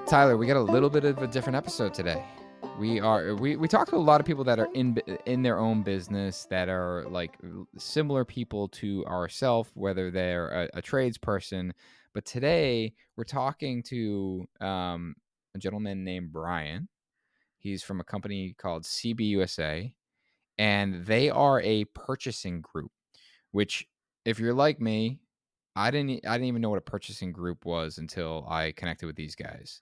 Tyler, we got a little bit of a different episode today. We talked to a lot of people that are in their own business that are like similar people to ourselves, whether they're a tradesperson. But today we're talking to a gentleman named Brian. He's from a company called CBUSA, and they are a purchasing group. Which, if you're like me, I didn't even know what a purchasing group was until I connected with these guys.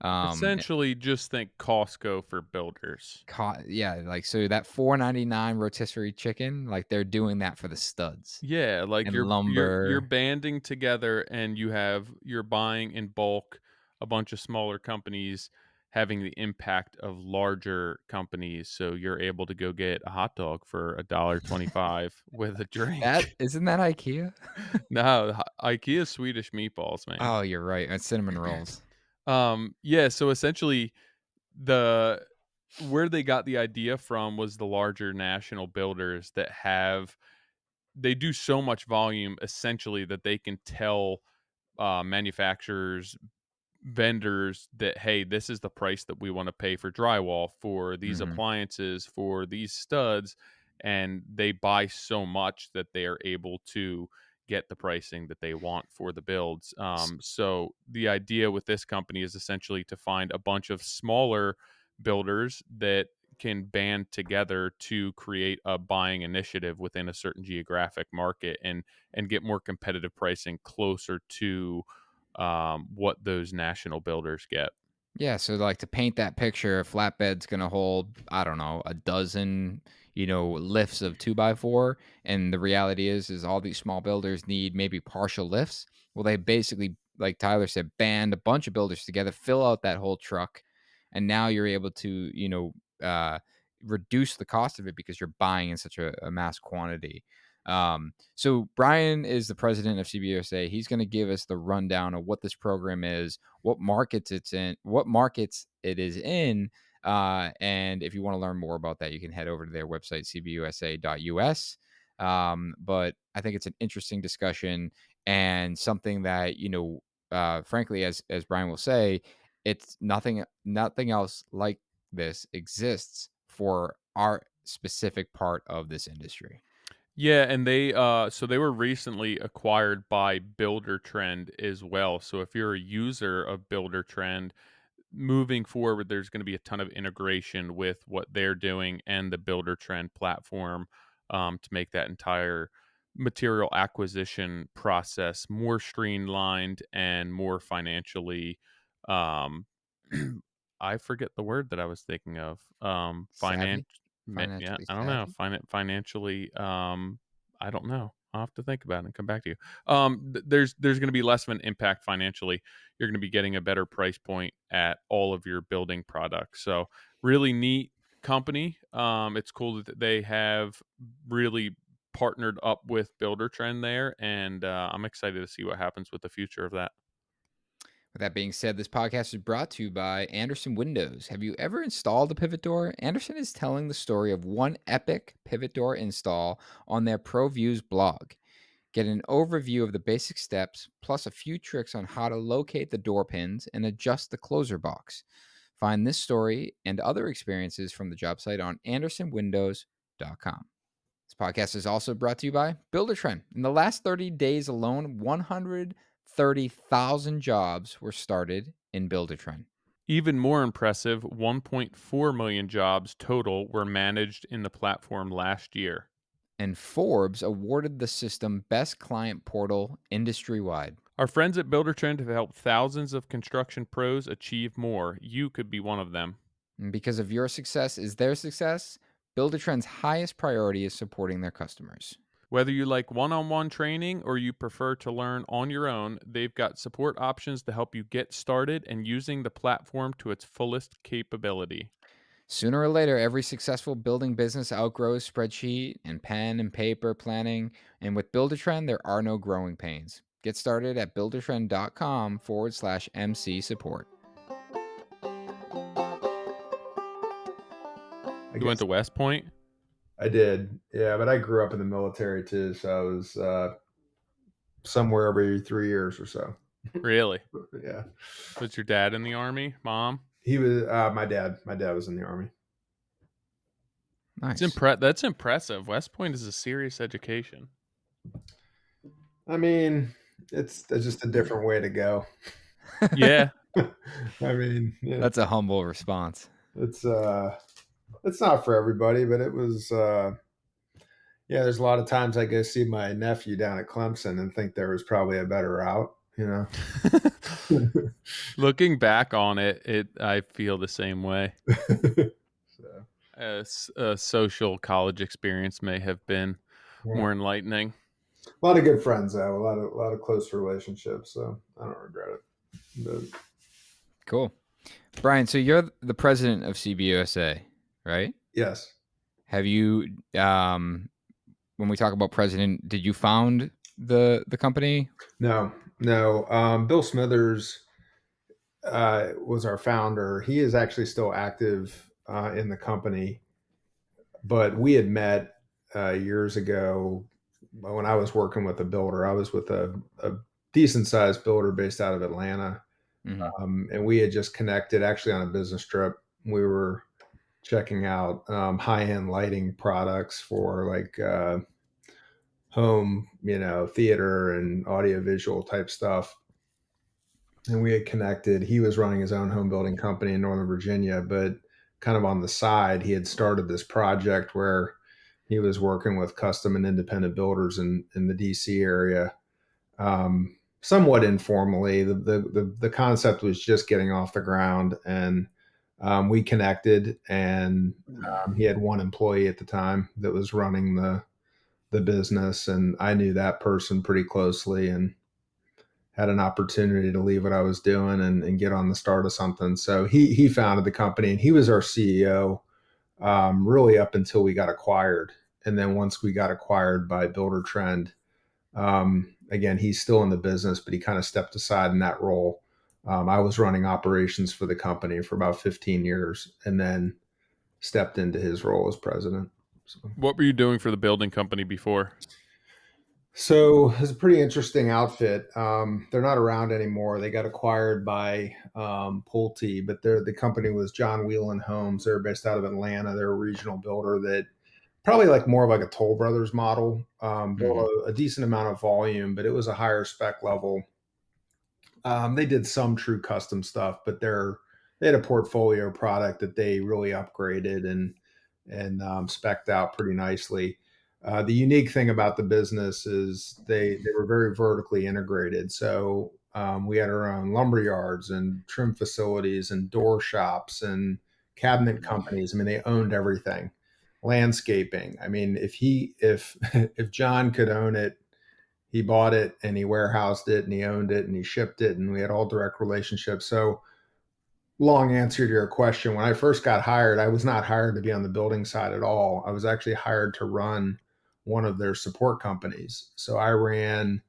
Um, Essentially, just think Costco for builders. Yeah, like, so that 4.99 rotisserie chicken, like, they're doing that for the studs Yeah, like and you're lumber. banding together and you're buying in bulk a bunch of smaller companies having the impact of larger companies, so you're able to go get a hot dog for $1.25 with a That drink. isn't that IKEA? No, IKEA Swedish meatballs, man. Oh, you're right, and cinnamon rolls. Yeah, so essentially the where they got the idea from was the larger national builders that they do so much volume essentially that they can tell manufacturers, vendors that, hey, this is the price that we want to pay for drywall, for these Mhm. appliances, for these studs. And they buy so much that they are able to get the pricing that they want for the builds. S So the idea with this company is essentially to find a bunch of smaller builders that can band together to create a buying initiative within a certain geographic market and get more competitive pricing closer to what those national builders get. Yeah, so, like, to paint that picture, a flatbed's gonna hold, I don't know, a dozen, lifts of 2 by 4, and the reality is all these small builders need maybe partial lifts. Well, they basically, like Tyler said, band a bunch of builders together, fill out that whole truck, and now you're able to, reduce the cost of it because you're buying in such a mass quantity. So Brian is the president of CBUSA. He's gonna give us the rundown of what this program is, what markets it is in. And if you want to learn more about that, you can head over to their website, cbusa.us. But I think it's an interesting discussion and something that, frankly, as Brian will say, it's nothing else like this exists for our specific part of this industry. Yeah, and they were recently acquired by Buildertrend as well. So if you're a user of Buildertrend, moving forward there's going to be a ton of integration with what they're doing and the Buildertrend platform to make that entire material acquisition process more streamlined and more financially um I forget the word that I was thinking of. Savvy, Yeah, financially I don't know. savvy. Financially, I don't know. I'll have to think about it and come back to you. There's going to be less of an impact financially. You're going to be getting a better price point at all of your building products. So really neat company. It's cool that they have really partnered up with Buildertrend there, and I'm excited to see what happens with the future of that. With that being said, this podcast is brought to you by Andersen Windows. Have you ever installed a pivot door? Andersen is telling the story of one epic pivot door install on their ProViews blog. Get an overview of the basic steps, plus a few tricks on how to locate the door pins and adjust the closer box. Find this story and other experiences from the job site on andersonwindows.com. This podcast is also brought to you by Buildertrend. In the last 30 days alone, 130,000 jobs were started in Buildertrend. Even more impressive, 1.4 million jobs total were managed in the platform last year. And Forbes awarded the system Best Client Portal industry wide. Our friends at Buildertrend have helped thousands of construction pros achieve more. You could be one of them. And because of your success is their success, Buildertrend's highest priority is supporting their customers. Whether you like one on one training or you prefer to learn on your own, they've got support options to help you get started and using the platform to its fullest capability. Sooner or later, every successful building business outgrows spreadsheet and pen and paper planning. And with Buildertrend, there are no growing pains. Get started at buildertrend.com/MC support. I You went guess to West Point? I did. Yeah, but I grew up in the military too, so I was somewhere every 3 years or so. Really? Yeah. Was your dad in the Army? Mom? He was my dad. My dad was in the Army. Nice. That's impressive. West Point is a serious education. I mean, it's just a different way to go. Yeah. I mean, yeah, That's a humble response. it's not for everybody, but it was yeah, there's a lot of times I go see my nephew down at Clemson and think there was probably a better route, you know. Looking back on it, I feel the same way. So, A social college experience may have been yeah. more enlightening. A lot of good friends though, a lot of close relationships, so I don't regret it. But Cool. Brian, so you're the president of CBUSA, right? yes. Have you when we talk about president, did you found the company? No, no. Bill Smithers was our founder. He is actually still active in the company, but we had met years ago when I was working with a builder. I was with a decent sized builder based out of Atlanta, Mm-hmm. and we had just connected actually on a business trip. We were checking out high end lighting products for like home, theater and audio visual type stuff. And we had connected. He was running his own home building company in Northern Virginia, but kind of on the side, he had started this project where he was working with custom and independent builders in the DC area, somewhat informally. The concept was just getting off the ground, and we connected. And he had one employee at the time that was running the business, and I knew that person pretty closely, and had an opportunity to leave what I was doing and get on the start of something. So he founded the company, and he was our CEO really up until we got acquired. And then once we got acquired by Buildertrend, again, he's still in the business, but he kind of stepped aside in that role. I was running operations for the company for about 15 years and then stepped into his role as president. What were you doing for the building company before? So it's a pretty interesting outfit. They're not around anymore. They got acquired by Pulte, but the company was John Whelan Homes. They're based out of Atlanta. They're a regional builder that probably like more of like a Toll Brothers model. Built Mm-hmm. a decent amount of volume, but it was a higher spec level. They did some true custom stuff, but they had a portfolio product that they really upgraded and specced out pretty nicely. The unique thing about the business is they were very vertically integrated. So we had our own lumber yards and trim facilities and door shops and cabinet companies. I mean, they owned everything. Landscaping. I mean, if John could own it, he bought it and he warehoused it and he owned it and he shipped it, and we had all direct relationships. So long answer to your question, when I first got hired, I was not hired to be on the building side at all. I was actually hired to run one of their support companies. So I ran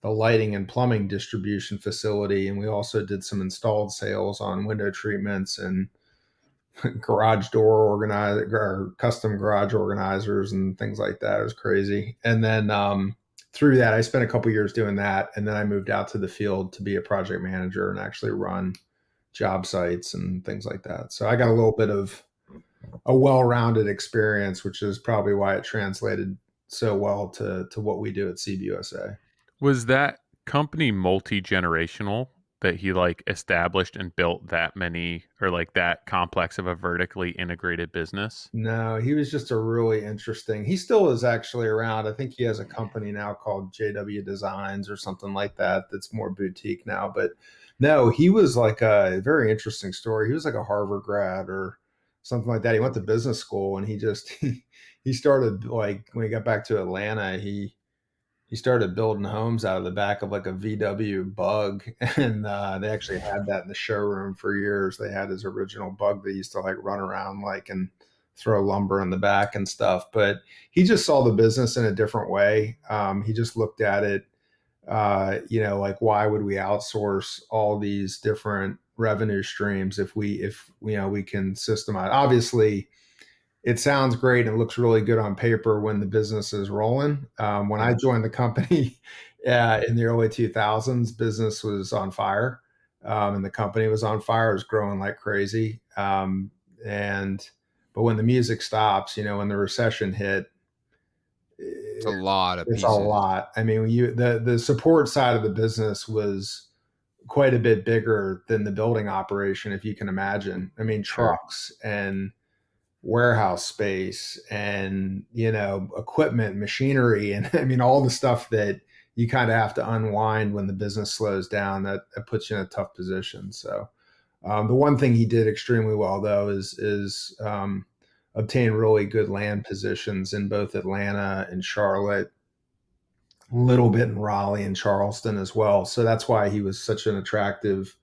the lighting and plumbing distribution facility, and we also did some installed sales on window treatments and garage door organizer or custom garage organizers and things like that. It was crazy. And then through that, I spent a couple years doing that, and then I moved out to the field to be a project manager and actually run job sites and things like that. So I got a little bit of a well-rounded experience, which is probably why it translated so well to what we do at CBUSA. Was that company multi-generational that he like established and built that many or like that complex of a vertically integrated business? No, he was just a really interesting. He still is actually around. I think he has a company now called JW Designs or something like that. That's more boutique now. But no, he was like a very interesting story. He was like a Harvard grad or something like that. He went to business school and he just he started like when he got back to Atlanta, he started building homes out of the back of like a VW Bug, and they actually had that in the showroom for years. They had his original Bug that he used to like run around like and throw lumber in the back and stuff. But he just saw the business in a different way. He just looked at it, like why would we outsource all these different revenue streams if we can systemize? Obviously, it sounds great and looks really good on paper when the business is rolling. When I Yeah. joined the company, Yeah, in the early 2000s, business was on fire, and the company was on fire. It was growing like crazy. And but when the music stops, when the recession hit, It's a lot of it's a pieces. lot. I mean, when the support side of the business was quite a bit bigger than the building operation, if you can imagine. I mean, Sure. trucks and warehouse space and equipment, machinery, and I mean all the stuff that you kind of have to unwind when the business slows down. That puts you in a tough position. So the one thing he did extremely well though is obtain really good land positions in both Atlanta and Charlotte, a little bit in Raleigh and Charleston as well. So that's why he was such an attractive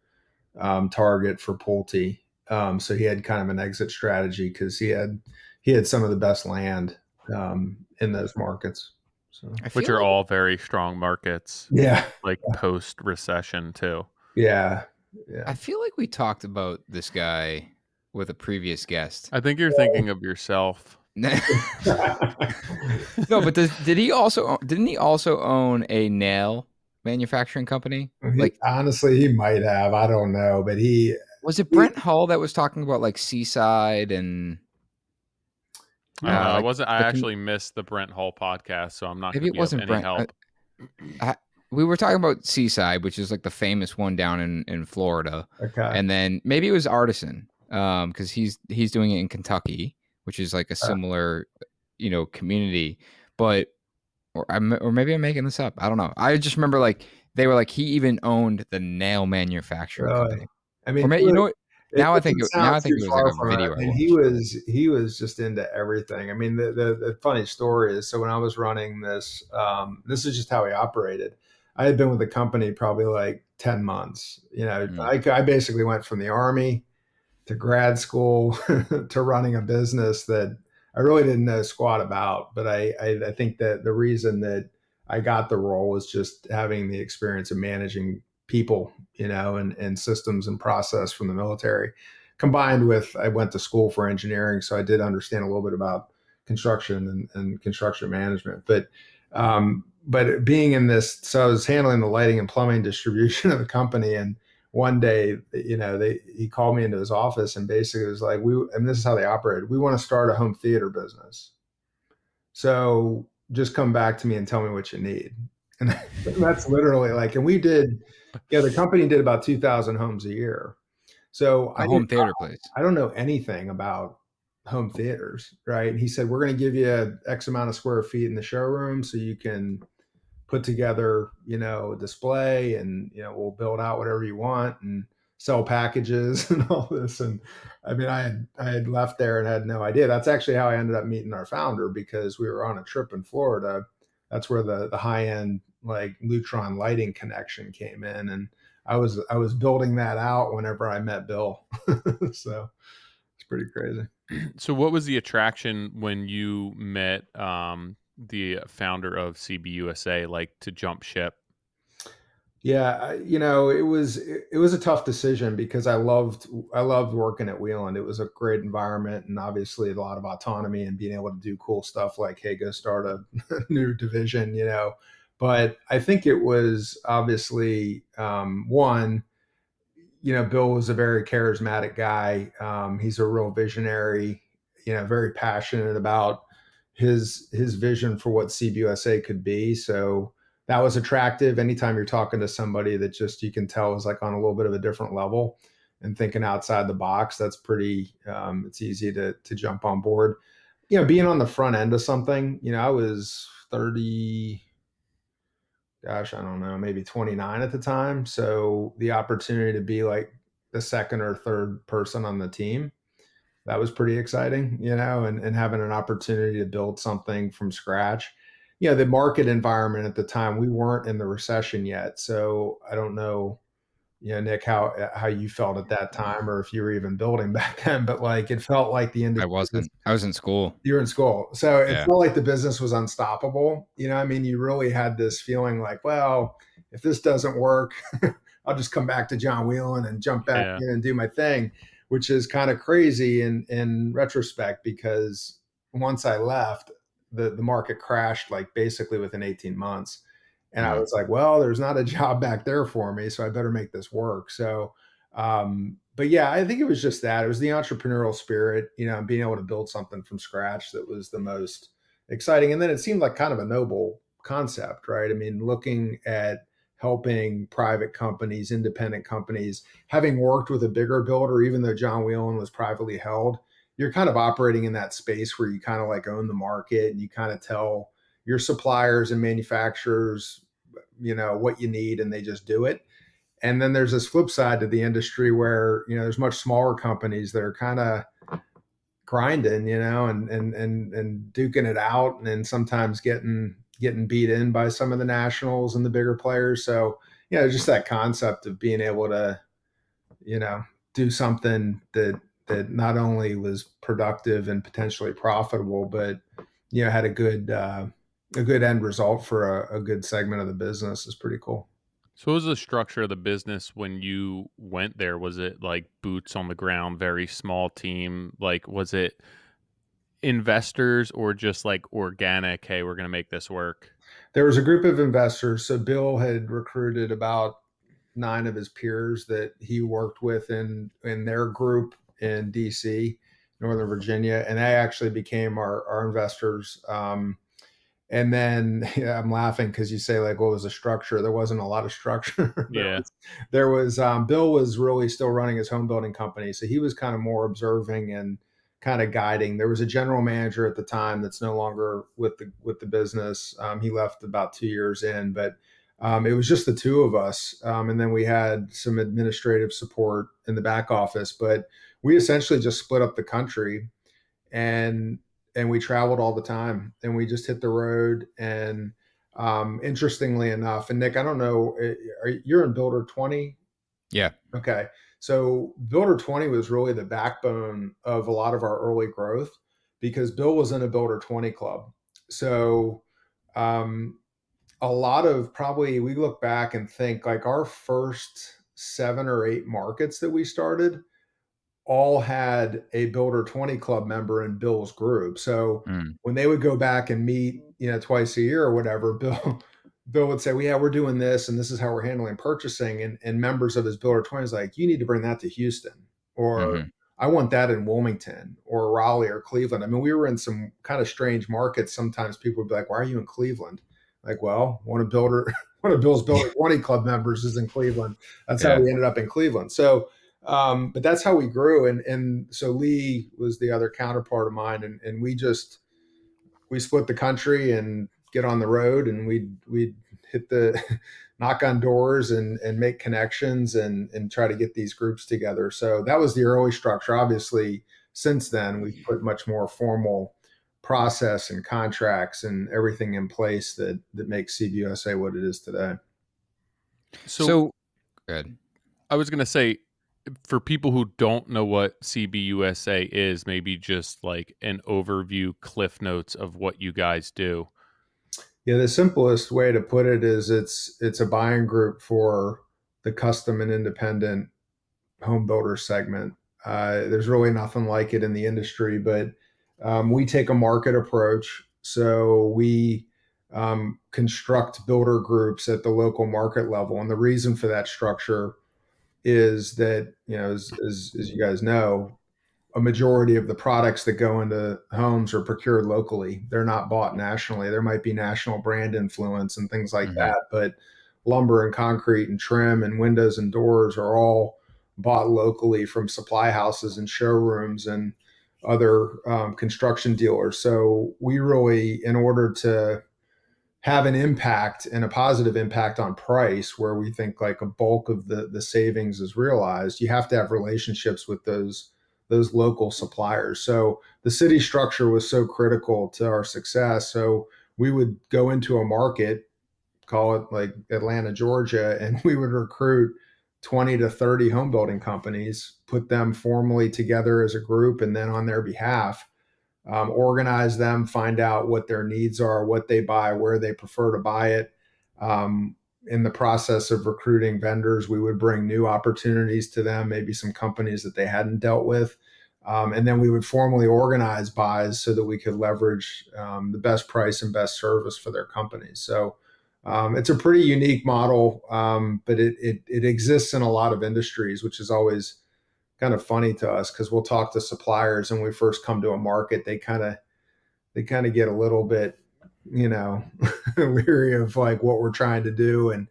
target for Pulte. So he had kind of an exit strategy because he had some of the best land in those markets. So I which feel are like all very strong markets, yeah, like post recession too. yeah, I yeah. feel like we talked about this guy with a previous guest. I think you're thinking of yourself. No, but did he also didn't he also own a nail manufacturing company? Like, Honestly, he might have. I don't know, but was it he Brent Hull that was talking about like Seaside and I don't know. I like wasn't. I the actually missed the Brent Hall podcast, so I'm not maybe going to it be of wasn't any Brent. help. We were talking about Seaside, which is like the famous one down in Florida, okay. and then maybe it was Artisan, because he's doing it in Kentucky, which is like a similar, community. But or maybe I'm making this up. I don't know. I just remember like they were like he even owned the nail manufacturing Really? company. I mean, Or maybe he you know was, what? it doesn't Now sound I too think it was like far a from it. video I I mean, he watched. was he was just into everything. I mean, the funny story is, so when I was running this, this is just how he operated. I had been with the company probably like 10 months. Mm. I basically went from the army to grad school to running a business that I really didn't know squat about. But I think that the reason that I got the role was just having the experience of managing people, and systems and process from the military, combined with I went to school for engineering, so I did understand a little bit about construction and construction management. But being in this, so I was handling the lighting and plumbing distribution of the company, and one day, he called me into his office and basically was like, and this is how they operated. We want to start a home theater business. So just come back to me and tell me what you need. And that's literally like, and we did, the company did about 2,000 homes a year. So A home theater place. I don't know anything about home theaters, right? And he said, we're going to give you X amount of square feet in the showroom so you can put together, a display, and we'll build out whatever you want and sell packages and all this. And I mean, I had left there and had no idea. That's actually how I ended up meeting our founder, because we were on a trip in Florida. That's where the high end like Lutron lighting connection came in, and I was building that out whenever I met Bill. So it's pretty crazy. So, what was the attraction when you met the founder of CBUSA, like to jump ship? Yeah, it was a tough decision because I loved working at Wheeland. It was a great environment and obviously a lot of autonomy and being able to do cool stuff like, hey, go start a new division. But I think it was obviously one, Bill was a very charismatic guy. He's a real visionary, very passionate about his vision for what CBUSA could be. So that was attractive. Anytime you're talking to somebody that just you can tell is like on a little bit of a different level and thinking outside the box, that's pretty. It's easy to jump on board. Being on the front end of something. I was 30, gosh, I don't know, maybe 29 at the time. So the opportunity to be like the second or third person on the team, that was pretty exciting, and having an opportunity to build something from scratch. The market environment at the time, we weren't in the recession yet. So I don't know, Nick, how you felt at that time or if you were even building back then, but like it felt like the I industry was. wasn't. I was in school. You're in school. So it Yeah. felt like the business was unstoppable. I mean, you really had this feeling like, well, if this doesn't work, I'll just come back to John Whelan and jump back Yeah. in and do my thing, which is kind of crazy in retrospect, because once I left, the market crashed like basically within 18 months. And I was like, well, there's not a job back there for me, so I better make this work. So, but yeah, I think it was just that. It was the entrepreneurial spirit, and being able to build something from scratch that was the most exciting. And then it seemed like kind of a noble concept, right? I mean, looking at helping private companies, independent companies, having worked with a bigger builder, even though John Whelan was privately held, you're kind of operating in that space where you kind of like own the market and you kind of tell your suppliers and manufacturers, what you need, and they just do it. And then there's this flip side to the industry where, there's much smaller companies that are kind of grinding, and duking it out, and then sometimes getting beat in by some of the nationals and the bigger players. So, just that concept of being able to, you know, do something that not only was productive and potentially profitable, but had a good end result for a good segment of the business is pretty cool. So what was the structure of the business when you went there? Was it like boots on the ground, very small team? Like, was it investors or just like organic? Hey, we're going to make this work. There was a group of investors. So Bill had recruited about 9 of his peers that he worked with in their group in DC, Northern Virginia, and they actually became our investors. And then I'm laughing because you say like, what was the structure? There wasn't a lot of structure. Yeah. There was Bill was really still running his home building company, so he was kind of more observing and kind of guiding. There was a general manager at the time that's no longer with the business. He left about 2 years in, but it was just the two of us, and then we had some administrative support in the back office. But we essentially just split up the country and we traveled all the time and we just hit the road. And interestingly enough, and Nick, I don't know, you're in Builder 20? Yeah. Okay. So Builder 20 was really the backbone of a lot of our early growth because Bill was in a Builder 20 club. So a lot of probably we look back and think like our first 7 or 8 markets that we started all had a Builder 20 club member in Bill's group. So Mm. when they would go back and meet, twice a year or whatever, Bill would say, well, yeah, we're doing this and this is how we're handling purchasing. And members of his Builder 20 is like, you need to bring that to Houston, or Mm-hmm. I want that in Wilmington or Raleigh or Cleveland. I mean, we were in some kind of strange markets. Sometimes people would be like, why are you in Cleveland? Like, well, one of Bill's Builder 20 club members is in Cleveland. That's how Yeah. we ended up in Cleveland. So but that's how we grew. And so Lee was the other counterpart of mine. And we split the country and get on the road, and we'd hit the knock on doors and make connections and try to get these groups together. So that was the early structure. Obviously, since then, we've put much more formal process and contracts and everything in place that makes CBUSA what it is today. So So good. I was going to say, for people who don't know what CBUSA is, maybe just like an overview, cliff notes of what you guys do. Yeah, the simplest way to put it is it's a buying group for the custom and independent home builder segment. There's really nothing like it in the industry, but we take a market approach. So we construct builder groups at the local market level, and the reason for that structure is that as you guys know, a majority of the products that go into homes are procured locally. They're not bought nationally. There might be national brand influence and things like Mm-hmm. that, but lumber and concrete and trim and windows and doors are all bought locally from supply houses and showrooms and other construction dealers. So we really, in order to have an impact and a positive impact on price where we think like a bulk of the savings is realized, you have to have relationships with those local suppliers. So the city structure was so critical to our success. So we would go into a market, call it like Atlanta, Georgia, and we would recruit 20 to 30 home building companies, put them formally together as a group, and then on their behalf organize them, find out what their needs are, what they buy, where they prefer to buy it. In the process of recruiting vendors, we would bring new opportunities to them, maybe some companies that they hadn't dealt with. And then we would formally organize buys so that we could leverage the best price and best service for their companies. So It's a pretty unique model, but it exists in a lot of industries, which is always kind of funny to us because we'll talk to suppliers and when we first come to a market, they kind of get a little bit, you know, weary of like what we're trying to do.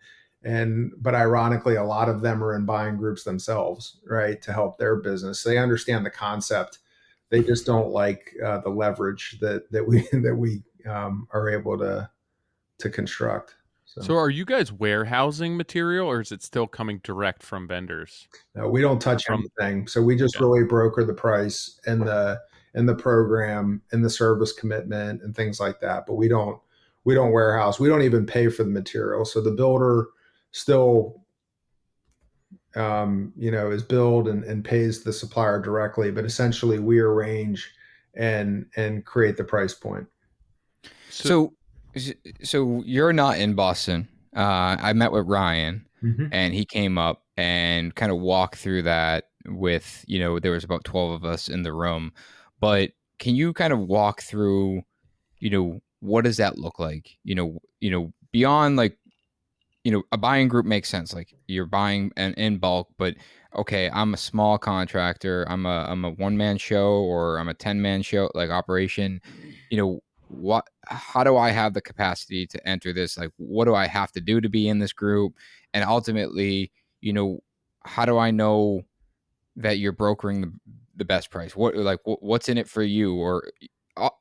But ironically, a lot of them are in buying groups themselves, right, to help their business. They understand the concept. They just don't like the leverage that we that we are able to construct. So So are you guys warehousing material, or is it still coming direct from vendors? no, we don't touch From anything. So we just Okay. really broker the price and the program and the service commitment and things like that. But we don't warehouse. We don't even pay for the material. So the builder still is billed and pays the supplier directly, but essentially we arrange and create the price point. So So, so you're not in Boston. I met with Ryan, Mm-hmm. and he came up and kind of walked through that with, there was about 12 of us in the room. But can you kind of walk through, what does that look like? Beyond like, a buying group makes sense. Like you're buying in bulk, but okay, I'm a small contractor. I'm a one man show or I'm a 10-man show like operation. How do I have the capacity to enter this? Like what do I have to do to be in this group? And ultimately, how do I know that you're brokering the best price? What's in it for you? Or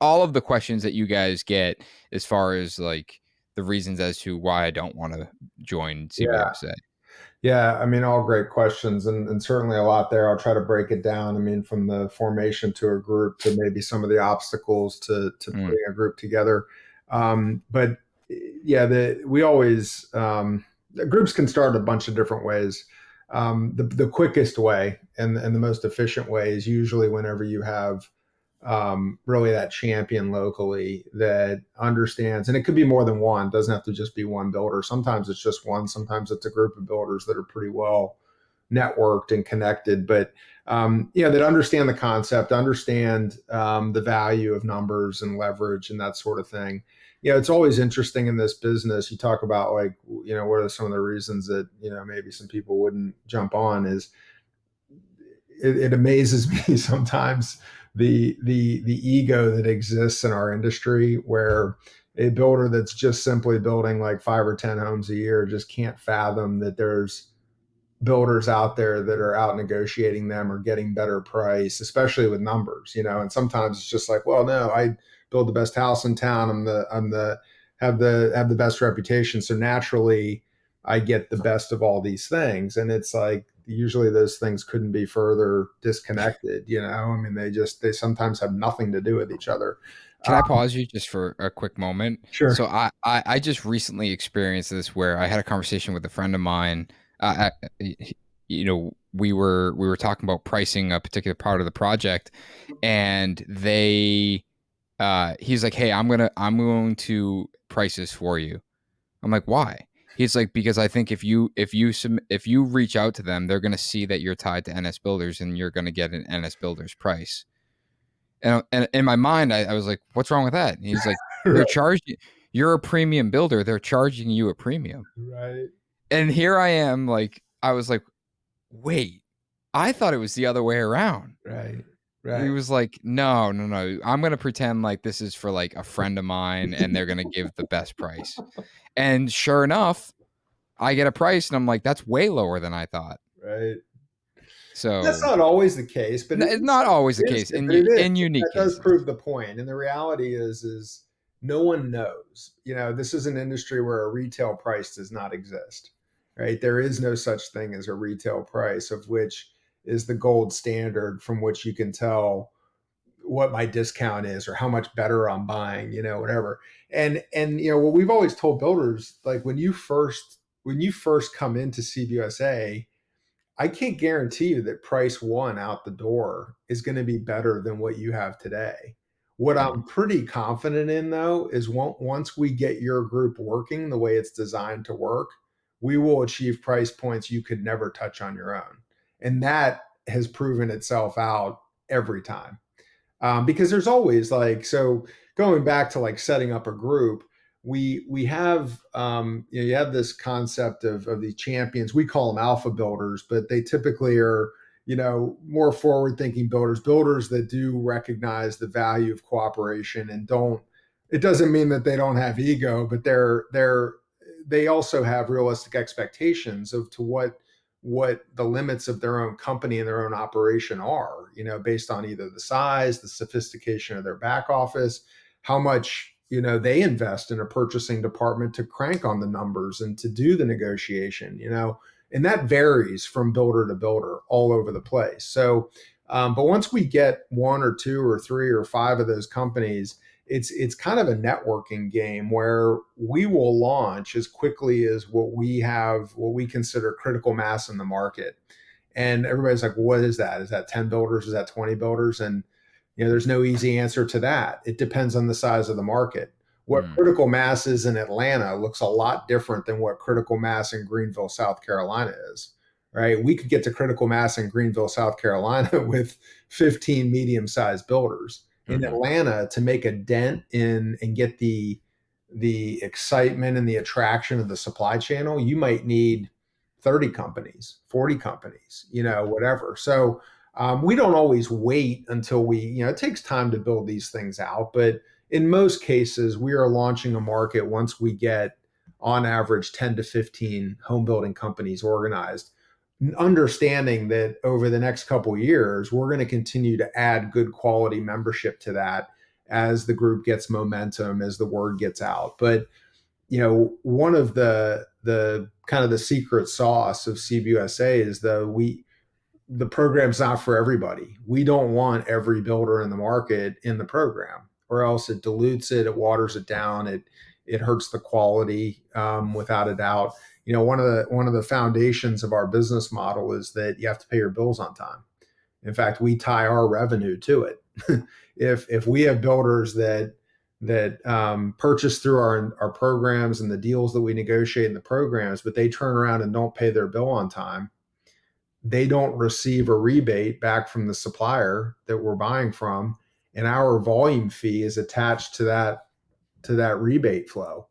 all of the questions that you guys get as far as like the reasons as to why I don't want to join Yeah. CBUSA. Yeah, I mean, all great questions and certainly a lot there. I'll try to break it down. I mean, from the formation to a group to maybe some of the obstacles to Mm. putting a group together. But yeah, we always, the groups can start a bunch of different ways. The quickest way and the most efficient way is usually whenever you have really that champion locally that understands, and it could be more than one, it doesn't have to just be one builder. Sometimes it's just one, sometimes it's a group of builders that are pretty well networked and connected, but that understand the concept, understand the value of numbers and leverage and that sort of thing. It's always interesting in this business. You talk about like, what are some of the reasons that, maybe some people wouldn't jump on is it amazes me sometimes the ego that exists in our industry where a builder that's just simply building like 5 or 10 homes a year just can't fathom that there's builders out there that are out negotiating them or getting better price, especially with numbers, and sometimes it's just like, well, no, I build the best house in town. I'm the have the best reputation. So naturally I get the best of all these things. And it's like usually those things couldn't be further disconnected, I mean, they sometimes have nothing to do with each other. Can I pause you just for a quick moment? Sure. So I just recently experienced this where I had a conversation with a friend of mine. We were talking about pricing a particular part of the project, and he's like, "Hey, I'm going to price this for you." I'm like, "Why?" He's like, "Because I think if you reach out to them, they're going to see that you're tied to NS Builders, and you're going to get an NS Builders price." And in my mind, I was like, "What's wrong with that?" And he's like, Right. "They're charging. You're a premium builder. They're charging you a premium." Right. And here I am, like I was like, "Wait, I thought it was the other way around." Right. He Right. was like, "No, no, no. I'm gonna pretend like this is for like a friend of mine, and they're gonna give the best price." And sure enough, I get a price, and I'm like, "That's way lower than I thought." Right. That's So not always the case, but it's not always the it is, case but it is. in unique That does cases. prove the point. And the reality is no one knows. This is an industry where a retail price does not exist, right? There is no such thing as a retail price, of which is the gold standard from which you can tell what my discount is or how much better I'm buying, whatever. And what we've always told builders, like when you first come into CBUSA, I can't guarantee you that price one out the door is going to be better than what you have today. What Mm. I'm pretty confident in, though, is once we get your group working the way it's designed to work, we will achieve price points you could never touch on your own. And that has proven itself out every time. Because there's always like, so going back to like setting up a group, we have you have this concept of these champions. We call them alpha builders, but they typically are more forward thinking builders that do recognize the value of cooperation and don't. It doesn't mean that they don't have ego, but they also have realistic expectations of to what the limits of their own company and their own operation are, based on either the size, the sophistication of their back office, how much they invest in a purchasing department to crank on the numbers and to do the negotiation, and that varies from builder to builder all over the place. So but once we get one or two or three or five of those companies, it's kind of a networking game where we will launch as quickly as what we consider critical mass in the market. And everybody's like, what is that? Is that 10 builders? Is that 20 builders? And there's no easy answer to that. It depends on the size of the market. What critical mass is in Atlanta looks a lot different than what critical mass in Greenville, South Carolina is, right? We could get to critical mass in Greenville, South Carolina with 15 medium-sized builders. In Atlanta, to make a dent in and get the excitement and the attraction of the supply channel, you might need 30 companies, 40 companies, whatever. So we don't always wait until it takes time to build these things out. But in most cases, we are launching a market once we get, on average, 10 to 15 home building companies organized, understanding that over the next couple of years, we're going to continue to add good quality membership to that as the group gets momentum, as the word gets out. But one of the kind of the secret sauce of CBUSA is the program's not for everybody. We don't want every builder in the market in the program, or else it dilutes it, it waters it down, it hurts the quality, without a doubt. One of the foundations of our business model is that you have to pay your bills on time. In fact, we tie our revenue to it. If we have builders that purchase through our programs and the deals that we negotiate in the programs, but they turn around and don't pay their bill on time, they don't receive a rebate back from the supplier that we're buying from, and our volume fee is attached to that rebate flow.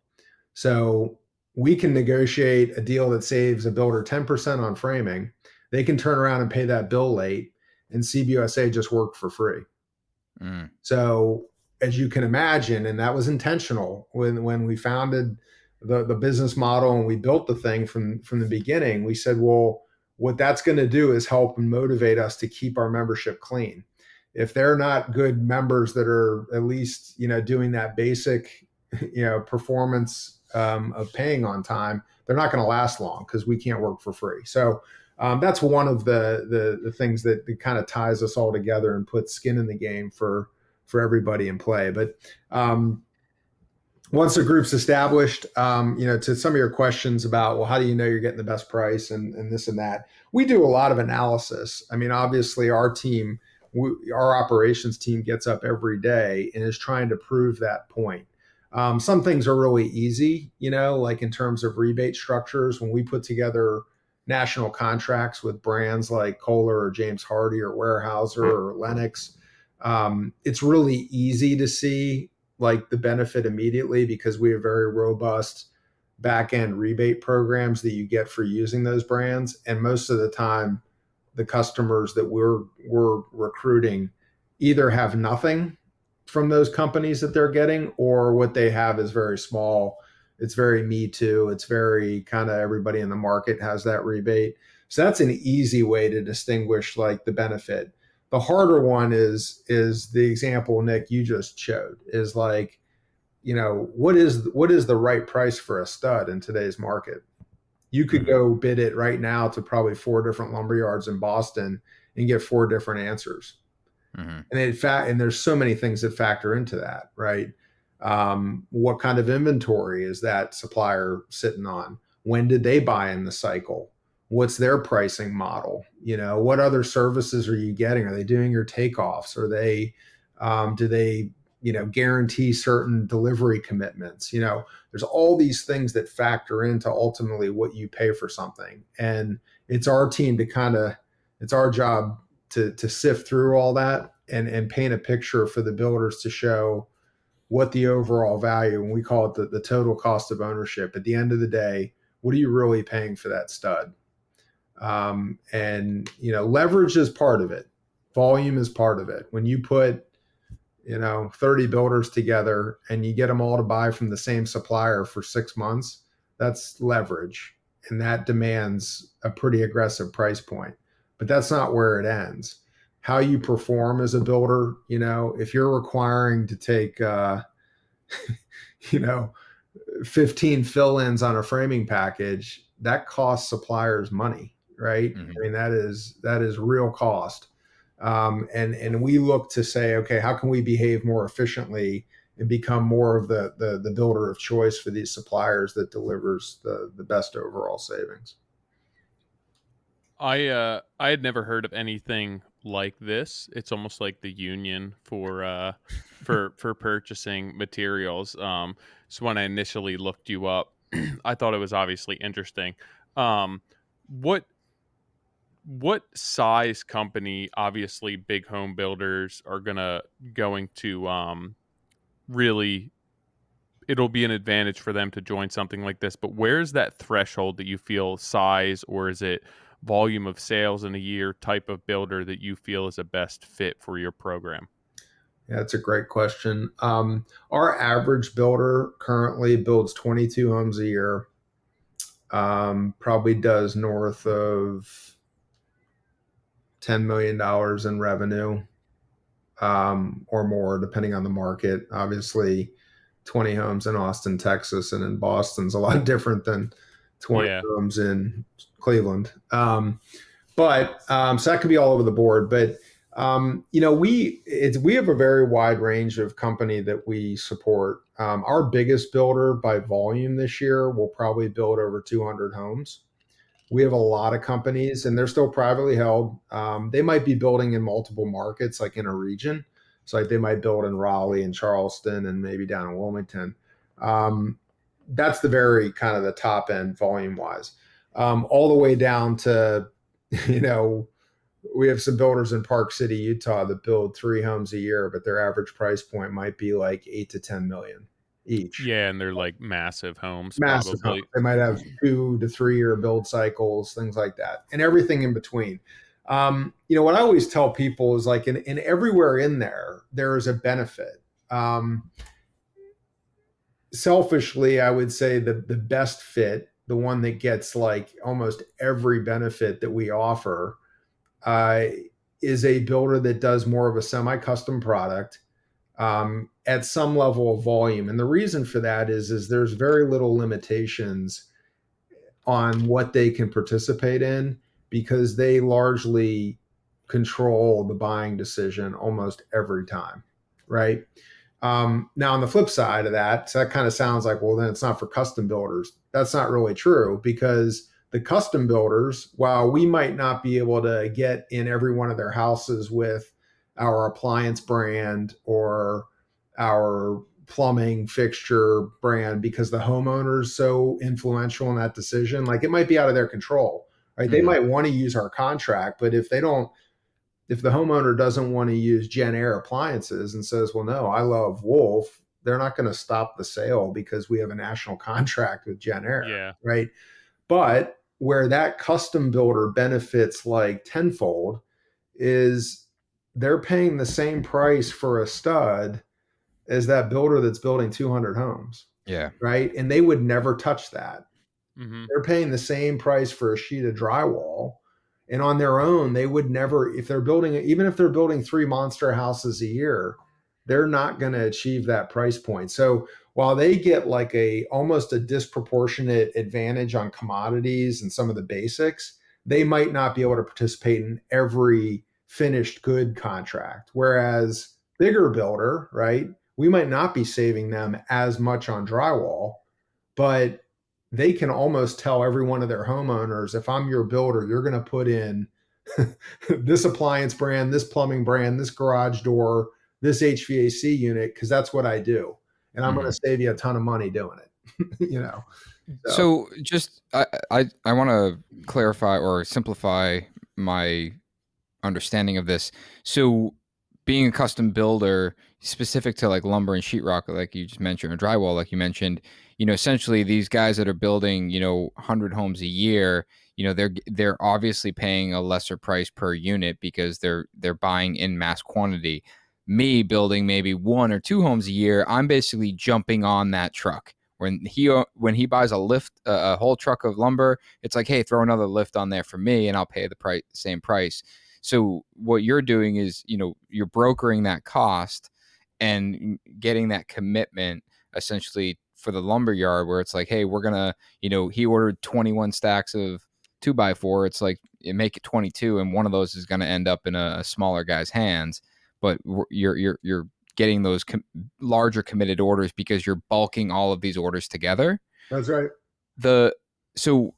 So we can negotiate a deal that saves a builder 10% on framing. They can turn around and pay that bill late, and CBUSA just worked for free. So as you can imagine, and that was intentional when we founded the business model and we built the thing from the beginning, we said, well, what that's going to do is help and motivate us to keep our membership clean. If they're not good members that are at least, doing that basic, performance of paying on time, they're not going to last long because we can't work for free. So that's one of the things that kind of ties us all together and puts skin in the game for everybody in play. But once the group's established, to some of your questions about, well, how do you know you're getting the best price and this and that, we do a lot of analysis. I mean, obviously our team, our operations team gets up every day and is trying to prove that point. Some things are really easy, like in terms of rebate structures. When we put together national contracts with brands like Kohler or James Hardie or Weyerhaeuser or Lennox, it's really easy to see like the benefit immediately because we have very robust back-end rebate programs that you get for using those brands. And most of the time, the customers that we're recruiting either have nothing from those companies that they're getting, or what they have is very small. It's very me too. It's very kind of everybody in the market has that rebate. So that's an easy way to distinguish like the benefit. The harder one is the example, Nick, you just showed, is like, what is the right price for a stud in today's market? You could go bid it right now to probably 4 different lumber yards in Boston and get 4 different answers. And and there's so many things that factor into that, right? What kind of inventory is that supplier sitting on? When did they buy in the cycle? What's their pricing model? What other services are you getting? Are they doing your takeoffs? Are they, do they, guarantee certain delivery commitments? There's all these things that factor into ultimately what you pay for something. And it's our team to it's our job to sift through all that and paint a picture for the builders to show what the overall value, and we call it the total cost of ownership. At the end of the day, what are you really paying for that stud? And leverage is part of it. Volume is part of it. When you put 30 builders together and you get them all to buy from the same supplier for 6 months, that's leverage. And that demands a pretty aggressive price point. But that's not where it ends. How you perform as a builder, if you're requiring to take, 15 fill-ins on a framing package, that costs suppliers money, right? Mhm. I mean, that is real cost. And we look to say, okay, how can we behave more efficiently and become more of the builder of choice for these suppliers that delivers the best overall savings? I had never heard of anything like this. It's almost like the union for purchasing materials. So when I initially looked you up, I thought it was obviously interesting. Um, what what size company? Obviously, big home builders are going to really, it'll be an advantage for them to join something like this. But where's that threshold that you feel size, or is it volume of sales in a year type of builder that you feel is a best fit for your program? Yeah, that's a great question. Our average builder currently builds 22 homes a year. Probably does north of $10 million in revenue, or more, depending on the market. Obviously, 20 homes in Austin, Texas, and in Boston's a lot different than 20 Yeah. homes in Cleveland. So that could be all over the board. But we have a very wide range of company that we support. Our biggest builder by volume this year will probably build over 200 homes. We have a lot of companies, and they're still privately held. They might be building in multiple markets, like in a region. So like they might build in Raleigh and Charleston and maybe down in Wilmington. That's the very kind of the top end volume wise, all the way down to, you know, we have some builders in Park City, Utah that build 3 homes a year, but their average price point might be like 8 to 10 million each. Yeah, and they're like massive homes, Massive homes. probably. They might have 2 to 3 year build cycles, things like that, and everything in between. What I always tell people is like in everywhere in there is a benefit. Selfishly, I would say the best fit, the one that gets like almost every benefit that we offer, uh, is a builder that does more of a semi-custom product, at some level of volume. And the reason for that is there's very little limitations on what they can participate in because they largely control the buying decision almost every time, right? Now, on the flip side of that, so that kind of sounds like, well, then it's not for custom builders. That's not really true because the custom builders, while we might not be able to get in every one of their houses with our appliance brand or our plumbing fixture brand because the homeowner's so influential in that decision, like it might be out of their control, right? They Mhm. might want to use our contract, but if the homeowner doesn't want to use Gen Air appliances and says, well, no, I love Wolf, they're not going to stop the sale because we have a national contract with Gen Air, Yeah. right? But where that custom builder benefits like tenfold is they're paying the same price for a stud as that builder that's building 200 homes, Yeah. right? And they would never touch that. Hmm. They're paying the same price for a sheet of drywall. And on their own, they would never, if they're building, even if they're building 3 monster houses a year, they're not going to achieve that price point. So while they get like almost a disproportionate advantage on commodities and some of the basics, they might not be able to participate in every finished good contract. Whereas bigger builder, right? We might not be saving them as much on drywall, but they can almost tell every one of their homeowners, if I'm your builder, you're going to put in this appliance brand, this plumbing brand, this garage door, this HVAC unit, because that's what I do. And I'm going Mhm. to save you a ton of money doing it. you know, so So just I want to clarify or simplify my understanding of this. So being a custom builder, specific to like lumber and sheetrock, like you just mentioned, or drywall, like you mentioned, essentially these guys that are building, 100 homes a year, they're obviously paying a lesser price per unit because they're buying in mass quantity. Me building maybe 1 or 2 homes a year, I'm basically jumping on that truck. When he buys a lift, a whole truck of lumber, it's like, hey, throw another lift on there for me, and I'll pay the same price. So what you're doing is, you're brokering that cost and getting that commitment essentially for the lumber yard, where it's like, hey, we're gonna, he ordered 21 stacks of 2x4. It's like, make it 22, and one of those is going to end up in a smaller guy's hands. But you're getting those larger committed orders because you're bulking all of these orders together. That's right. So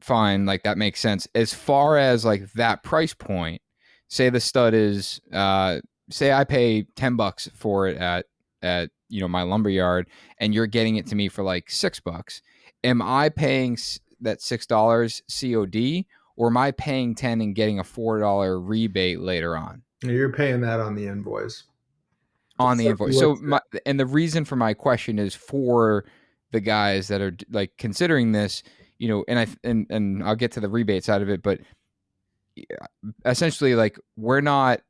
fine, like that makes sense. As far as like that price point, say the stud is say I pay $10 for it at my lumber yard, and you're getting it to me for like $6. Am I paying that $6 COD, or am I paying 10 and getting a $4 rebate later on? You're paying that on the invoice. On the invoice. So and the reason for my question is for the guys that are like considering this, and I'll get to the rebate side of it, but essentially, like, we're not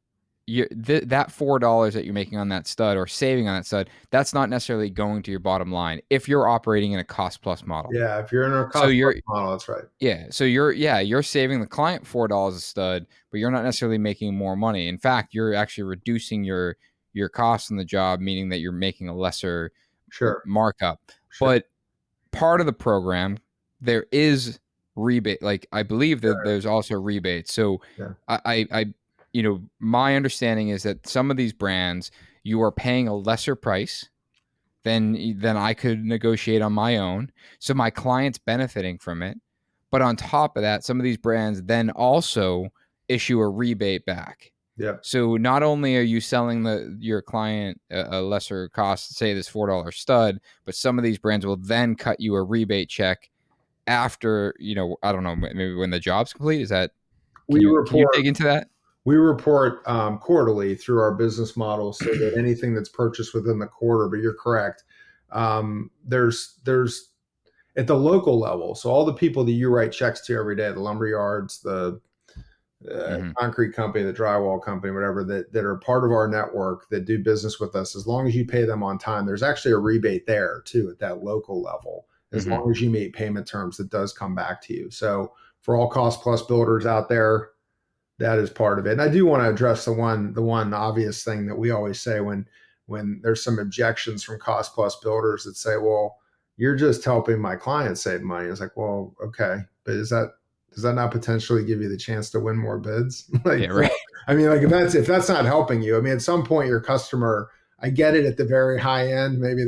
that $4 that you're making on that stud or saving on that stud, that's not necessarily going to your bottom line if you're operating in a cost plus model. Yeah, if you're in a So cost plus model, that's right. Yeah, so you're saving the client $4 a stud, but you're not necessarily making more money. In fact, you're actually reducing your costs on the job, meaning that you're making a lesser Sure. markup. Sure. But part of the program, there is rebate. Like, I believe that there's also rebates. So Yeah. I my understanding is that some of these brands, you are paying a lesser price than I could negotiate on my own. So my client's benefiting from it. But on top of that, some of these brands then also issue a rebate back. Yeah. So not only are you selling your client a lesser cost, say this $4 stud, but some of these brands will then cut you a rebate check after, I don't know, maybe when the job's complete. Is that, can you dig into that? We report quarterly through our business model, so that anything that's purchased within the quarter. But you're correct. There's at the local level. So all the people that you write checks to every day, the lumber yards, the concrete company, the drywall company, whatever, that are part of our network that do business with us, as long as you pay them on time, there's actually a rebate there too at that local level. As long as you meet payment terms, that does come back to you. So for all cost plus builders out there, that is part of it. And I do want to address the one obvious thing that we always say when there's some objections from cost plus builders that say, well, you're just helping my clients save money. It's like, well, okay, but does that not potentially give you the chance to win more bids? Like, yeah, right. I mean, like if that's not helping you, I mean, at some point your customer, I get it at the very high end, maybe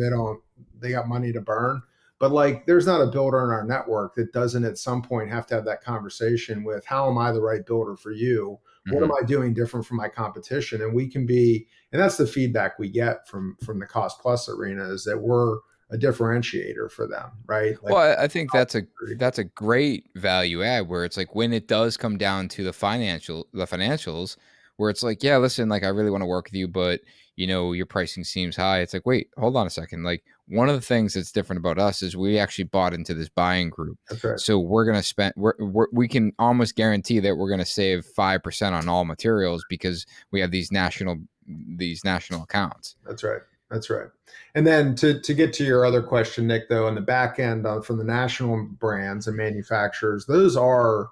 they got money to burn, but like there's not a builder in our network that doesn't at some point have to have that conversation with, how am I the right builder for you? What am I doing different from my competition? And we can be, and that's the feedback we get from the cost plus arena, is that we're a differentiator for them, right? Like, well, I think that's a great value add, where it's like, when it does come down to the financials, where it's like, yeah, listen, like, I really want to work with you, but your pricing seems high. It's like, wait, hold on a second. Like, one of the things that's different about us is we actually bought into this buying group. That's right. So we're going to spend, we can almost guarantee that we're going to save 5% on all materials because we have these national accounts. That's right. That's right. And then to get to your other question, Nick, though, on the back end from the national brands and manufacturers, those are